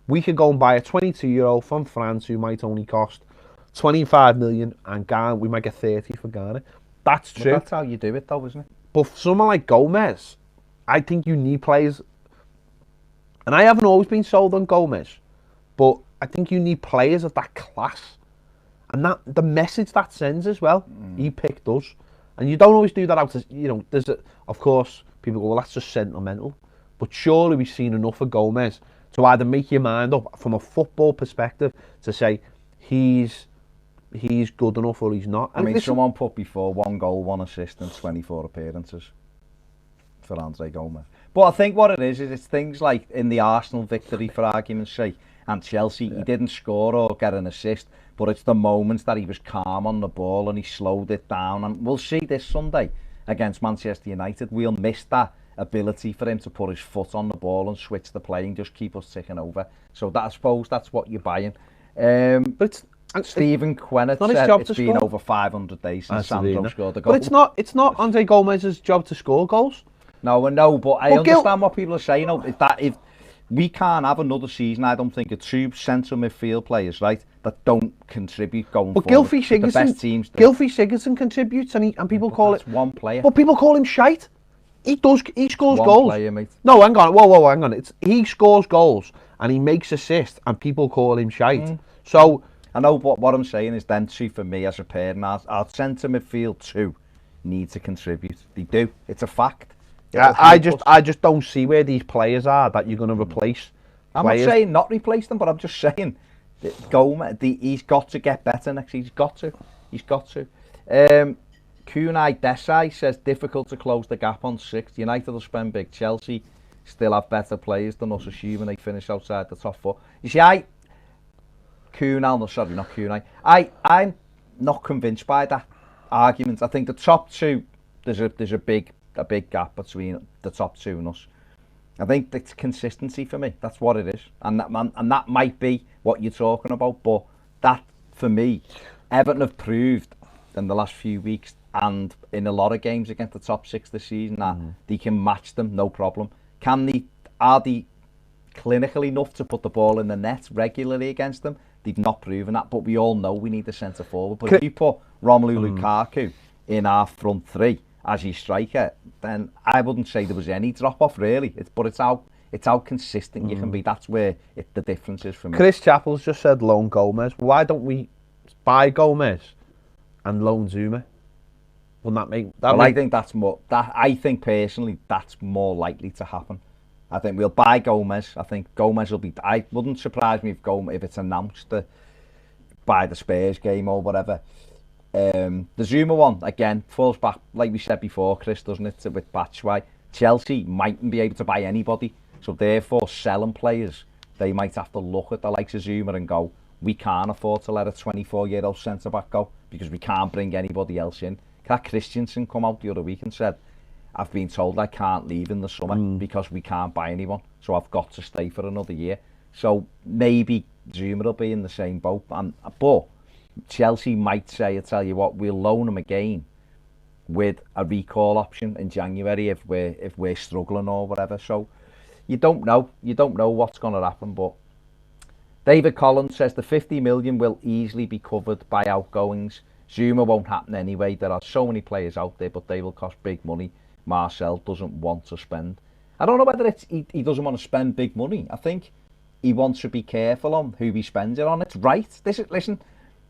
we could go and buy a 22-year-old from France who might only cost 25 million, and Ghana we might get 30 for Ghana. That's true. But that's how you do it, though, isn't it? But for someone like Gomes, I think you need players, and I haven't always been sold on Gomes, but I think you need players of that class, and that the message that sends as well. He picked us, and you don't always do that out of, there's of course people go, well, that's just sentimental, but surely we've seen enough of Gomes to either make your mind up from a football perspective to say he's good enough or he's not. And I mean, someone put before 1 goal, 1 assist and 24 appearances for Andre Gomes. But I think what it is it's things like in the Arsenal victory, for argument's sake, and Chelsea, he didn't score or get an assist, but it's the moments that he was calm on the ball and he slowed it down. And we'll see this Sunday against Manchester United, we'll miss that ability for him to put his foot on the ball and switch the play and just keep us ticking over. So that, I suppose that's what you're buying. But Stephen Quennett said it's been over 500 days since Sandro scored a goal. But it's not Andre Gomes' job to score goals. No, but I understand what people are saying. If we can't have another season, I don't think, of 2 central midfield players, right, that don't contribute going forward. But Gylfi Sigurdsson contributes, and people call it one player. But people call him shite. He scores one goals. Player, mate. No, hang on. Whoa, hang on. He scores goals and he makes assists, and people call him shite. So I know, but what I'm saying is, then, for me as a parent, our centre midfield 2 need to contribute. They do. It's a fact. I just don't see where these players are that you're going to replace. I'm not saying not replace them, but I'm just saying that Gomes, he's got to get better next season. He's got to. Kunai Desai says difficult to close the gap on 6th. United will spend big. Chelsea still have better players than us, assuming they finish outside the top 4. You see, I'm not convinced by that argument. I think the top 2, there's a big gap between the top 2 and us. I think it's consistency for me. That's what it is, and that might be what you're talking about. But that, for me, Everton have proved in the last few weeks and in a lot of games against the top 6 this season that they can match them, no problem. Are they clinical enough to put the ball in the net regularly against them? They've not proven that, but we all know we need a centre forward. But if you put Romelu Lukaku in our front 3 as your striker, then I wouldn't say there was any drop off really. It's how consistent you can be. That's where the difference is for me. Chris Chappell's just said loan Gomes. Why don't we buy Gomes and loan Zuma? Wouldn't that make that? Well, I think that's more. I think personally that's more likely to happen. I think we'll buy Gomes. I think Gomes will be. I wouldn't surprise me if it's announced by the Spurs game or whatever. The Zuma one again falls back, like we said before, Chris, doesn't it? With Batshuayi, Chelsea mightn't be able to buy anybody, so therefore selling players, they might have to look at the likes of Zuma and go, we can't afford to let a 24-year-old centre back go because we can't bring anybody else in. That Christensen come out the other week and said, I've been told I can't leave in the summer because we can't buy anyone, so I've got to stay for another year. So maybe Zuma will be in the same boat, but Chelsea might say, I tell you what, we'll loan him again with a recall option in January if we're struggling or whatever. So you don't know what's going to happen, but David Collins says the 50 million will easily be covered by outgoings. Zuma won't happen anyway. There are so many players out there, but they will cost big money. Marcel doesn't want to spend. I don't know whether it's he doesn't want to spend big money. I think he wants to be careful on who he spends it on. It's right. Listen,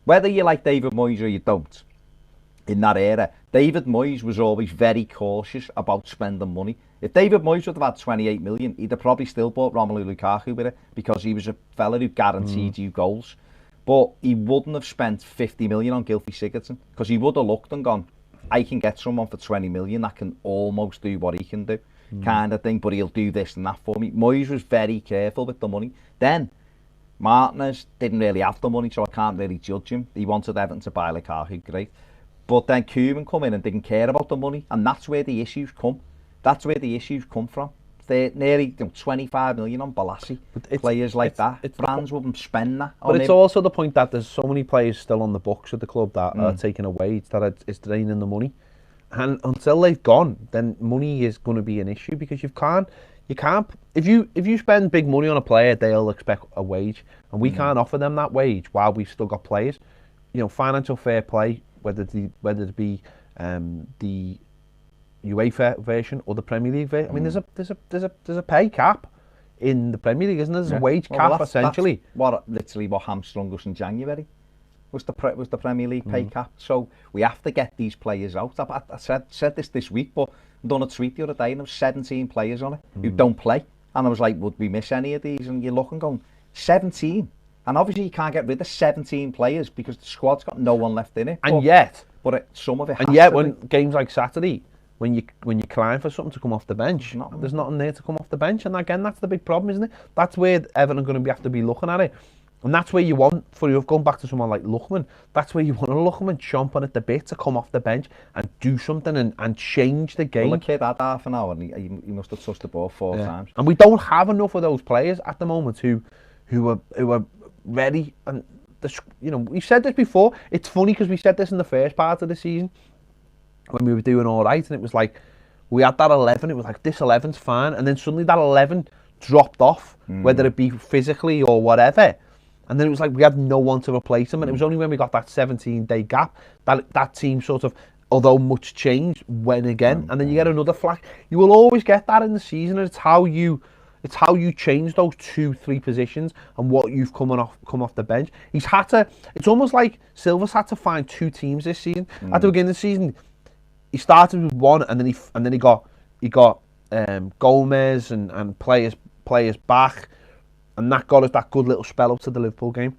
whether you like David Moyes or you don't, in that era, David Moyes was always very cautious about spending money. If David Moyes would have had 28 million, he'd have probably still bought Romelu Lukaku with it because he was a fella who guaranteed you goals. But he wouldn't have spent 50 million on Gylfi Sigurdsson because he would have looked and gone, I can get someone for 20 million that can almost do what he can do, kind of thing, but he'll do this and that for me. Moyes was very careful with the money. Then, Martinez didn't really have the money, so I can't really judge him. He wanted Everton to buy Lukaku, great. But then Koeman come in and didn't care about the money, and that's where the issues come. That's where the issues come from. They're nearly 25 million on Balassi. Players like that. Brands wouldn't spend that. But it's also the point that there's so many players still on the books at the club that are taking a wage that is draining the money. And until they've gone, then money is going to be an issue because you can't. If you spend big money on a player, they'll expect a wage, and we can't offer them that wage while we've still got players. You know, financial fair play, whether it be the UEFA version or the Premier League version. I mean, there's a pay cap in the Premier League, isn't there? There's a wage cap essentially. That's literally what hamstrung us in January was the Premier League pay cap. So we have to get these players out. I said this week, but I done a tweet the other day and there was 17 players on it who don't play, and I was like, would we miss any of these? And you look and go, 17. And obviously you can't get rid of 17 players because the squad's got no one left in it. And some of it. And yet, when games like Saturday, when you climb for something to come off the bench, there's nothing there to come off the bench. And again, that's the big problem, isn't it? That's where Everton are going to have to be looking at it. And that's where you want, going back to someone like Lookman, that's where you want a Lookman chomping at the bit to come off the bench and do something and change the game. Well, the kid had half an hour and he must have touched the ball 4 times. And we don't have enough of those players at the moment who are ready. And we've said this before. It's funny because we said this in the first part of the season when we were doing all right, and it was like we had that 11. It was like this 11's fine, and then suddenly that 11 dropped off, whether it be physically or whatever. And then it was like we had no one to replace him, and it was only when we got that 17-day gap that team sort of, although much changed, went again. And then you get another flash. You will always get that in the season, and it's how you change those 2-3 positions and what you've come off the bench. It's almost like Silva's had to find 2 teams this season. At the beginning of the season, he started with one, and then he got Gomes and players back, and that got us that good little spell up to the Liverpool game.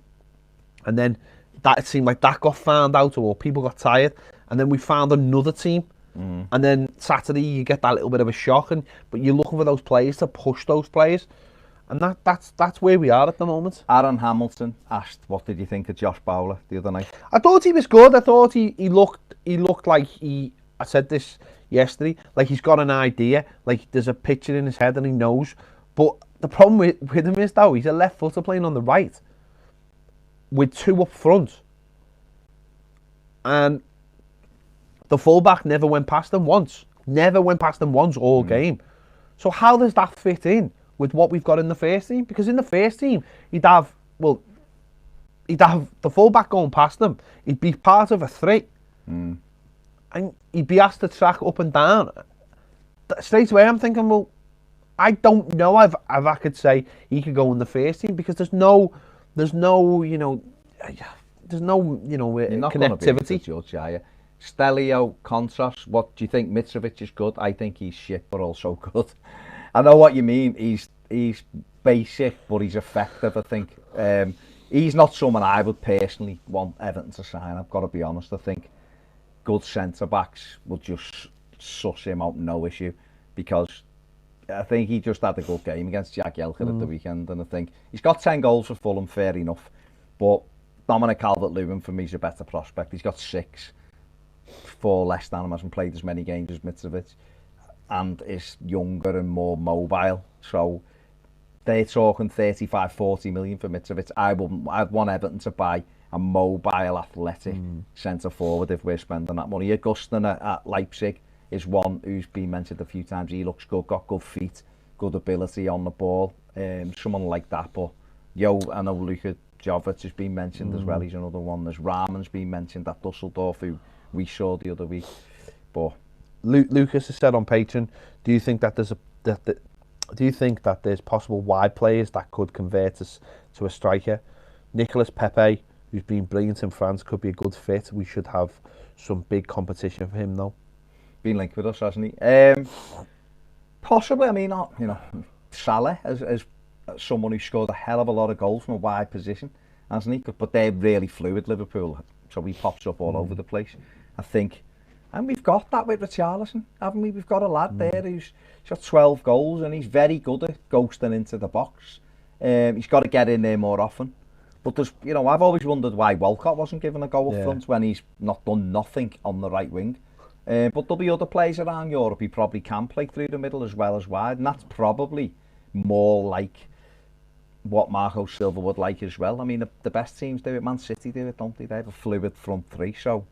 And then it seemed like that got found out, or people got tired, and then we found another team. And then Saturday you get that little bit of a shock, but you're looking for those players to push those players, and that's where we are at the moment. Aaron Hamilton asked, "What did you think of Josh Bowler the other night?" I thought he was good. I thought he looked like I said this yesterday, like he's got an idea, like there's a picture in his head and he knows. But the problem with him is though he's a left footer playing on the right with 2 up front, and the fullback never went past him once. All game. So how does that fit in with what we've got in the first team? Because in the first team, he'd have the fullback going past him. He'd be part of a 3. And he'd be asked to track up and down. Straight away, I'm thinking, well, I don't know if I could say he could go in the first team because there's no connectivity. Judge, are you? Stelio, Contras, what do you think? Mitrovic is good. I think he's shit, but also good. I know what you mean. He's basic, but he's effective. I think he's not someone I would personally want Everton to sign. I've got to be honest. I think good centre backs will just suss him out, no issue, because I think he just had a good game against Jagielka at the weekend, and I think he's got 10 goals for Fulham, fair enough, but Dominic Calvert-Lewin for me is a better prospect. He's got 6 for Leicester and hasn't played as many games as Mitrovic, and is younger and more mobile, so they're talking 35-40 million for Mitrovic. I'd want Everton to buy a mobile, athletic centre forward if we're spending that money. Augustin at Leipzig is one who's been mentioned a few times. He looks good, got good feet, good ability on the ball. Someone like that, but I know Luka Jovic has been mentioned as well. He's another one. There's Rahman's been mentioned at Dusseldorf, who we saw the other week. But Lucas has said on Patreon, do you think that do you think that there's possible wide players that could convert us to a striker? Nicolas Pepe, who's been brilliant in France, could be a good fit. We should have some big competition for him, though. Been linked with us, hasn't he? Possibly. I mean, you know, Salah as someone who scored a hell of a lot of goals from a wide position, hasn't he? But they're really fluid, Liverpool, so he pops up all over the place. I think, and we've got that with Richarlison, haven't we? We've got a lad there who's got 12 goals and he's very good at ghosting into the box. He's got to get in there more often. But there's, you know, I've always wondered why Walcott wasn't given a go up front when he's not done nothing on the right wing. But there'll be other players around Europe who probably can play through the middle as well as wide, and that's probably more like what Marco Silva would like as well. I mean, the best teams do it. Man City do it, don't they? They have a fluid front three, so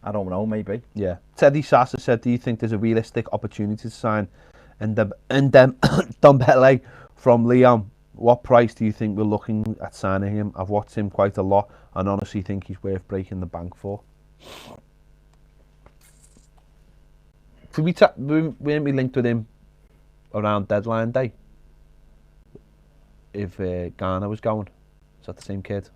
I don't know, maybe. Yeah. Teddy Sassa said, do you think there's a realistic opportunity to sign Ndombele from Lyon? What price do you think we're looking at signing him? I've watched him quite a lot and honestly think he's worth breaking the bank for. Weren't we linked with him around deadline day? If Ghana was going, is that the same kid?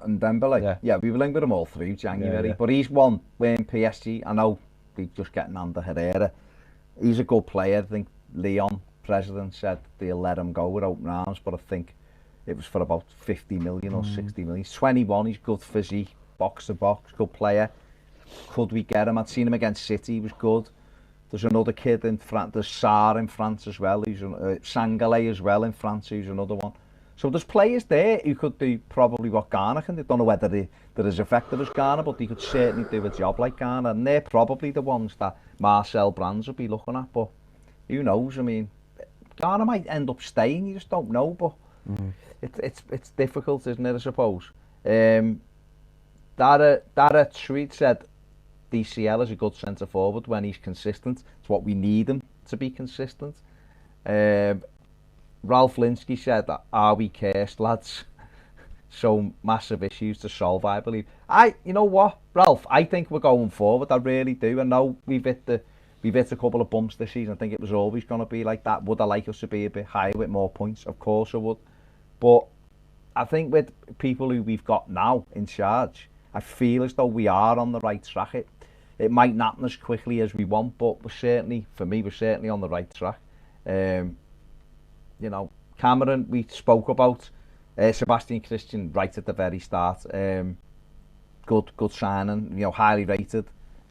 And Dembele, yeah, we were linked with him all through January. But he's one when PSG. I know we're just getting under Herrera. He's a good player. I think Lyon president said they'll let him go with open arms, but I think it was for about 50 million or 60 million. He's 21. He's good physique, box to box, good player. Could we get him? I'd seen him against City. He was good. There's another kid in France. There's Sarr in France as well. He's Sangalé as well in France. Who's another one. So there's players there who could do probably what Ghana can do. Don't know whether they're as effective as Ghana, but they could certainly do a job like Ghana. And they're probably the ones that Marcel Brands will be looking at. But who knows? I mean, Ghana might end up staying. You just don't know. But it's difficult, isn't it? I suppose. Dara Tweet said DCL is a good centre forward when he's consistent. It's what we need him to be consistent. Ralph Linsky said, are we cursed, lads? So massive issues to solve, I believe. You know what, Ralph? I think we're going forward. I really do. I know we've hit a couple of bumps this season. I think it was always going to be like that. Would I like us to be a bit higher with more points? Of course I would. But I think with people who we've got now in charge, I feel as though we are on the right track. It might not happen as quickly as we want, but we're certainly on the right track. You know, Cameron, we spoke about Sebastian Christian right at the very start. Good signing, you know, highly rated.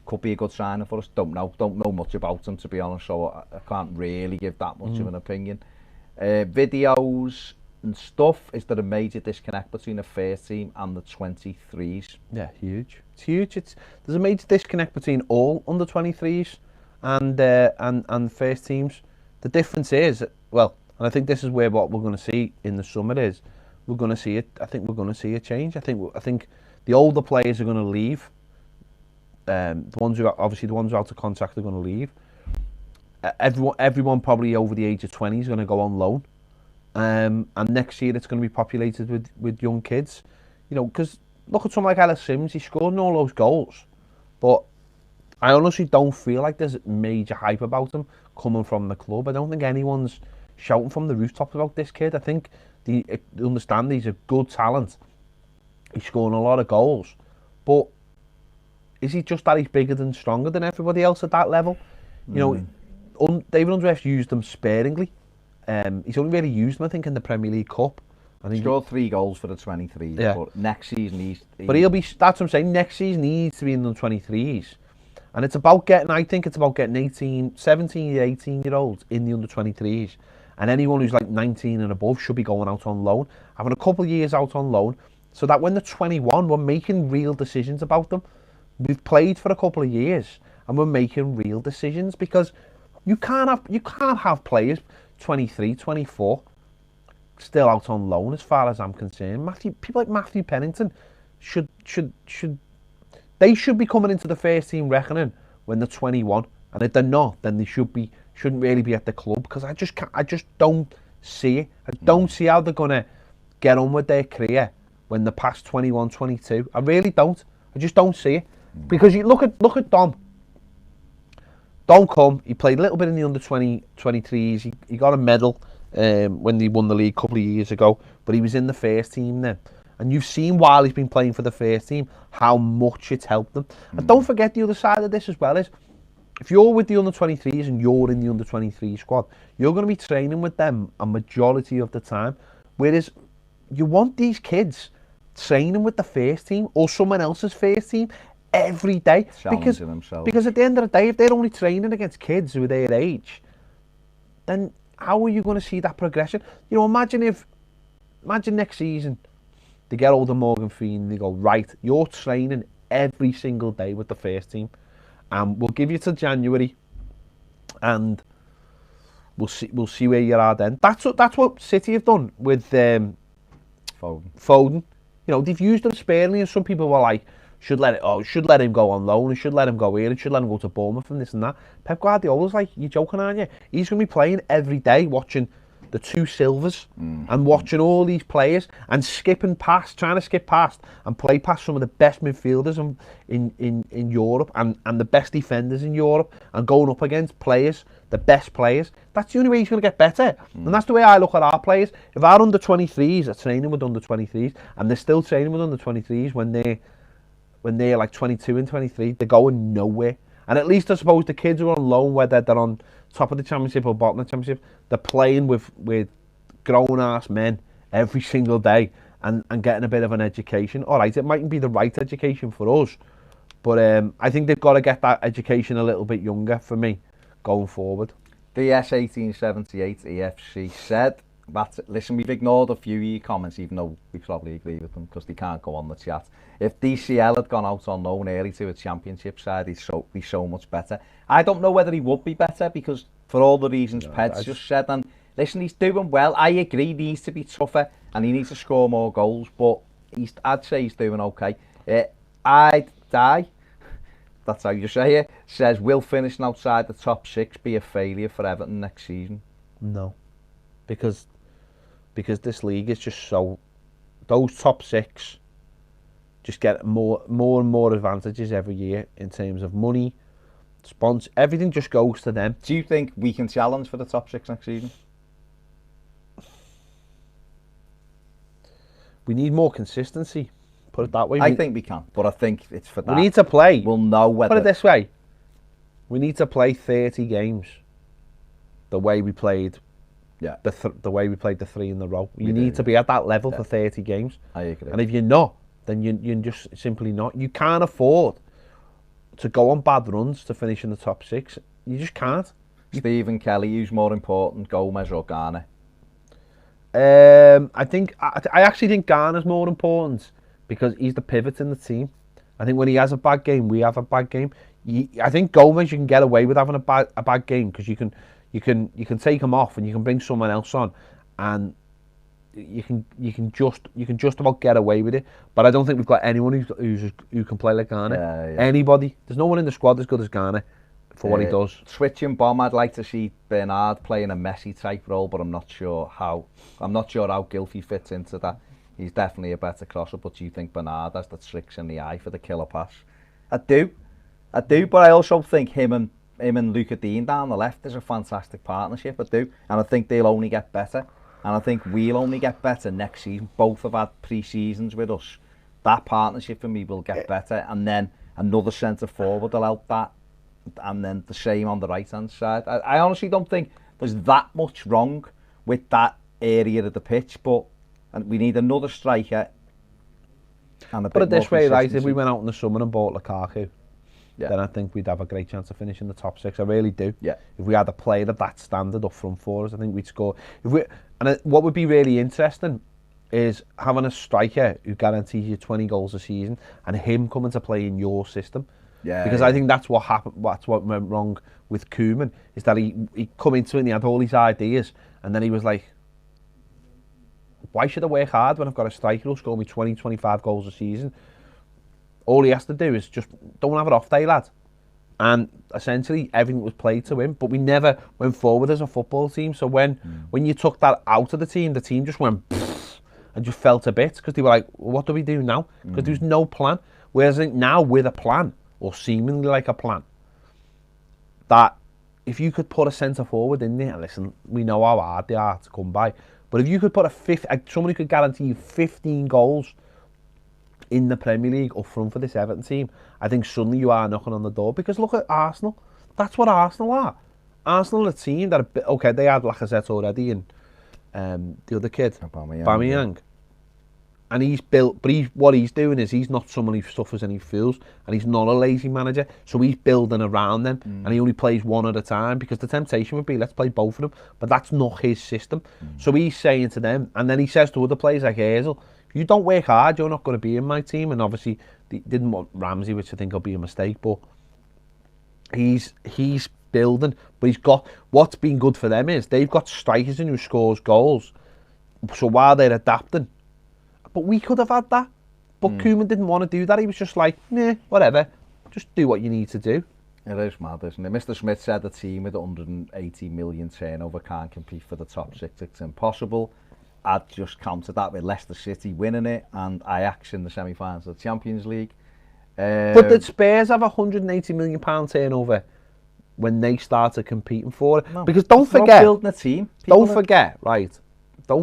Could be a good signing for us. Don't know much about him, to be honest, so I can't really give that much of an opinion. Videos and stuff, is there a major disconnect between the first team and the 23s? Yeah, huge. It's huge. There's a major disconnect between all under 23s and first teams. The difference is, well, and I think this is where what we're going to see in the summer is we're going to see it. I think we're going to see a change. I think the older players are going to leave. The ones who are out of contract are going to leave. Everyone probably over the age of 20 is going to go on loan. And next year it's going to be populated with young kids, you know, because look at someone like Ellis Sims. He scored all those goals, but I honestly don't feel like there's major hype about him coming from the club. I don't think anyone's shouting from the rooftops about this kid. I think they understand he's a good talent. He's scoring a lot of goals, but is he just that he's bigger and stronger than everybody else at that level? You know, David Undref's used them sparingly. He's only really used them, I think, in the Premier League Cup. And he scored 3 goals for the 23s. Yeah. But next season But he'll be. That's what I'm saying. Next season he needs to be in the 23s, and it's about getting. I think it's about getting 17, 18-year-olds in the under 23s, and anyone who's like 19 and above should be going out on loan, having a couple of years out on loan, so that when they're 21, we're making real decisions about them. We've played for a couple of years, and we're making real decisions, because you can't have players 23, 24 still out on loan, as far as I'm concerned. People like Matthew Pennington should be coming into the first team reckoning when they're 21, and if they're not, then they shouldn't really be at the club, because I just don't see it. I don't see how they're gonna get on with their career when they're past 21, 22. I really don't. I just don't see it. Because you look at Dom. Dom come, he played a little bit in the under 23s. He got a medal when he won the league a couple of years ago, but he was in the first team then. And you've seen while he's been playing for the first team how much it's helped them. And don't forget the other side of this as well is, if you're with the under 23s and you're in the under 23 squad, you're going to be training with them a majority of the time. Whereas you want these kids training with the first team or someone else's first team every day. Because at the end of the day, if they're only training against kids who are their age, then how are you going to see that progression? You know, imagine next season they get older Morgan Freeman and they go, right, you're training every single day with the first team. And we'll give you till January, and we'll see where you are then. That's what City have done with Foden. You know, they've used him sparingly, and some people were like, should let him go on loan, and should let him go here, and should let him go to Bournemouth and this and that. Pep Guardiola's like, you're joking, aren't you? He's going to be playing every day, watching the two Silvers and watching all these players and trying to skip past and play past some of the best midfielders in Europe and the best defenders in Europe and going up against players, the best players. That's the only way he's going to get better. And that's the way I look at our players. If our under 23s are training with under 23s and they're still training with under 23s when they're like 22 and 23, they're going nowhere. And at least I suppose the kids who are on loan, whether they're on top of the championship or bottom of the championship, they're playing with grown-ass men every single day and getting a bit of an education. All right, it mightn't be the right education for us, but I think they've got to get that education a little bit younger for me going forward. DS1878 EFC said, listen, we've ignored a few of your comments, even though we probably agree with them because they can't go on the chat. If DCL had gone out on loan early to a championship side, he'd be so much better. I don't know whether he would be better because for all the reasons Ped's just said, and listen, he's doing well. I agree, he needs to be tougher and he needs to score more goals, but I'd say he's doing okay. I'd die, that's how you say it, says, will finishing outside the top 6 be a failure for Everton next season? No, because this league is just so, those top 6 just get more and more advantages every year in terms of money, sponsor, everything just goes to them. Do you think we can challenge for the top 6 next season? We need more consistency, put it that way. I think we can, but I think it's for that. We need to play. We'll know whether... Put it this way. We need to play 30 games the way we played the way we played the 3 in the row. You need to be at that level for 30 games. I agree. And if you're not, then you're just simply not. You can't afford to go on bad runs to finish in the top 6. You just can't. Stephen Kelly, who's more important, Gomes or Garner? I actually think Garner's more important because he's the pivot in the team. I think when he has a bad game, we have a bad game. I think Gomes, you can get away with having a bad game because you can take him off and you can bring someone else on, and you can just about get away with it. But I don't think we've got anyone who can play like Garner. Yeah. Anybody. There's no one in the squad as good as Garner for what he does. Switching bomb, I'd like to see Bernard playing a Messi type role, but I'm not sure how Gylfi fits into that. He's definitely a better crosser, but do you think Bernard has the tricks in the eye for the killer pass? I do, but I also think him and Luca Dean down the left is a fantastic partnership. I do, and I think they'll only get better. And I think we'll only get better next season. Both have had pre-seasons with us. That partnership for me will get better. And then another centre forward will help that. And then the same on the right-hand side. I honestly don't think there's that much wrong with that area of the pitch. But we need another striker. And a Put it bit this more way, right? If consistency. we went out in the summer and bought Lukaku, then I think we'd have a great chance of finishing the top 6. I really do. Yeah. If we had a player of that standard up front for us, I think we'd score. What would be really interesting is having a striker who guarantees you 20 goals a season and him coming to play in your system. Yeah. Because I think that's what happened. That's what went wrong with Koeman, is that he come into it and he had all these ideas, and then he was like, why should I work hard when I've got a striker who'll score me 20, 25 goals a season? All he has to do is just don't have an off day, lad. And essentially everything was played to him, but we never went forward as a football team. So when you took that out of the team just went and just felt a bit because they were like, well, what do we do now? Because there was no plan. Whereas I think now with a plan, or seemingly like a plan, that if you could put a centre forward in there, listen, we know how hard they are to come by, but if you could put somebody could guarantee you 15 goals in the Premier League up front for this Everton team, I think suddenly you are knocking on the door. Because look at Arsenal. That's what Arsenal are. Arsenal are a team that, okay, they had Lacazette already and the other kid, Aubameyang. And he's built, but what he's doing is he's not someone who suffers any fools, and he's not a lazy manager, so he's building around them, and he only plays one at a time, because the temptation would be, let's play both of them, but that's not his system. So he's saying to them, and then he says to other players like Hazel, if you don't work hard, you're not going to be in my team. And obviously, they didn't want Ramsey, which I think will be a mistake, but he's building, but he's got, what's been good for them is, they've got strikers in who scores goals, so while they're adapting, but we could have had that. But Koeman didn't want to do that. He was just like, nah, whatever. Just do what you need to do. It is mad, isn't it? Mr. Smith said a team with 180 million turnover can't compete for the top six. It's impossible. I'd just counter that with Leicester City winning it and Ajax in the semi-finals of the Champions League. But did Spurs have a £180 million turnover when they started competing for it? No, because don't forget, building a team. Don't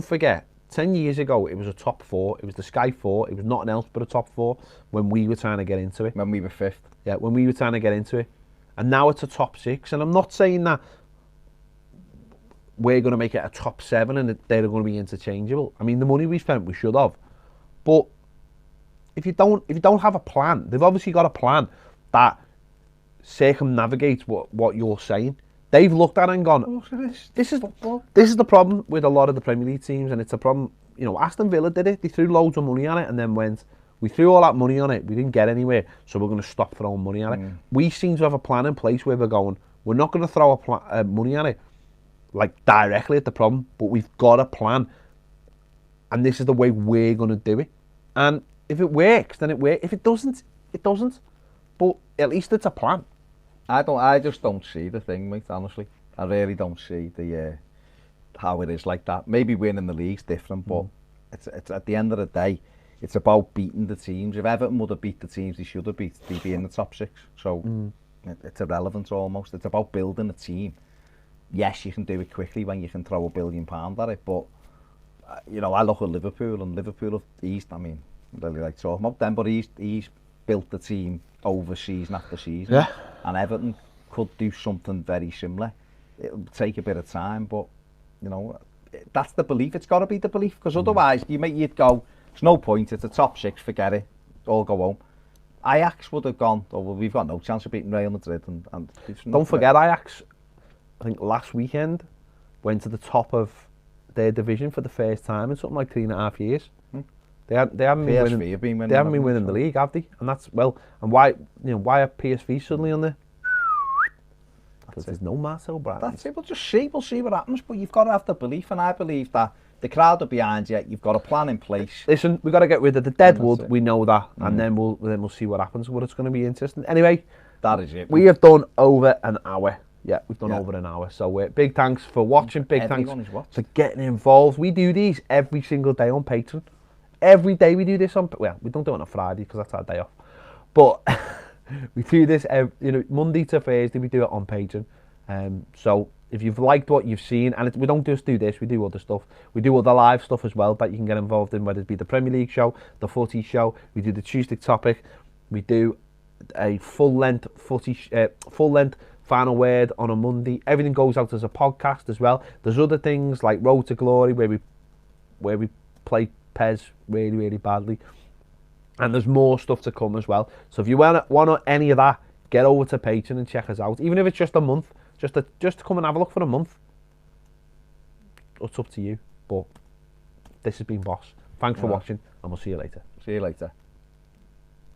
forget, 10 years ago, it was a top four. It was the Sky Four. It was nothing else but a top four when we were trying to get into it. When we were fifth. Yeah, when we were trying to get into it. And now it's a top six. And I'm not saying that we're going to make it a top seven and that they're going to be interchangeable. I mean, the money we spent, we should have. But if you don't have a plan, they've obviously got a plan that circumnavigates what you're saying. They've looked at it and gone, oh, this is the problem with a lot of the Premier League teams, and it's a problem, you know, Aston Villa did it. They threw loads of money on it and then went, we threw all that money on it, we didn't get anywhere, so we're going to stop throwing money on it. We seem to have a plan in place where we're going, we're not going to throw money on it, like directly at the problem, but we've got a plan, and this is the way we're going to do it. And if it works, then it works. If it doesn't, it doesn't. But at least it's a plan. I just don't see the thing, mate, honestly. I really don't see the how it is like that. Maybe winning the league's different, but it's at the end of the day, it's about beating the teams. If Everton would have beat the teams they should have beat, they'd be in the top six. So it's irrelevant almost. It's about building a team. Yes, you can do it quickly when you can throw £1 billion at it, but you know, I look at Liverpool, and Liverpool, I mean, I really like talking about them, but he's built the team over season after season. Yeah. And Everton could do something very similar. It'll take a bit of time, but you know, that's the belief. It's got to be the belief, because otherwise you'd go, there's no point, it's a top six, forget it, all go home. Ajax would have gone, oh, well, we've got no chance of beating Real Madrid. And don't forget, Ajax, I think last weekend, went to the top of their division for the first time in something like 3.5 years. They haven't been winning the league, have they? And that's, well, and why are PSV suddenly on there? Because there's no Marcel Brand. That's it. We'll see what happens. But you've got to have the belief, and I believe that the crowd are behind you. You've got a plan in place. Listen, we've got to get rid of the dead wood. We know that, and then we'll see what happens. But it's going to be interesting. Anyway, that is it. We have done over an hour. Yeah, we've done over an hour. So big thanks for watching. Big thanks for getting involved. We do these every single day on Patreon. Every day we do this on, well, we don't do it on a Friday because that's our day off. But we do this, Monday to Thursday, we do it on Patreon. So if you've liked what you've seen, and we don't just do this, we do other stuff. We do other live stuff as well that you can get involved in, whether it be the Premier League show, the footy show, we do the Tuesday topic, we do a full-length final word on a Monday. Everything goes out as a podcast as well. There's other things like Road to Glory where we play Pez really, really badly, and there's more stuff to come as well. So if you want any of that, get over to Patreon and check us out. Even if it's just a month, just to come and have a look for a month. It's up to you. But this has been Boss. Thanks for watching, and we'll see you later. See you later.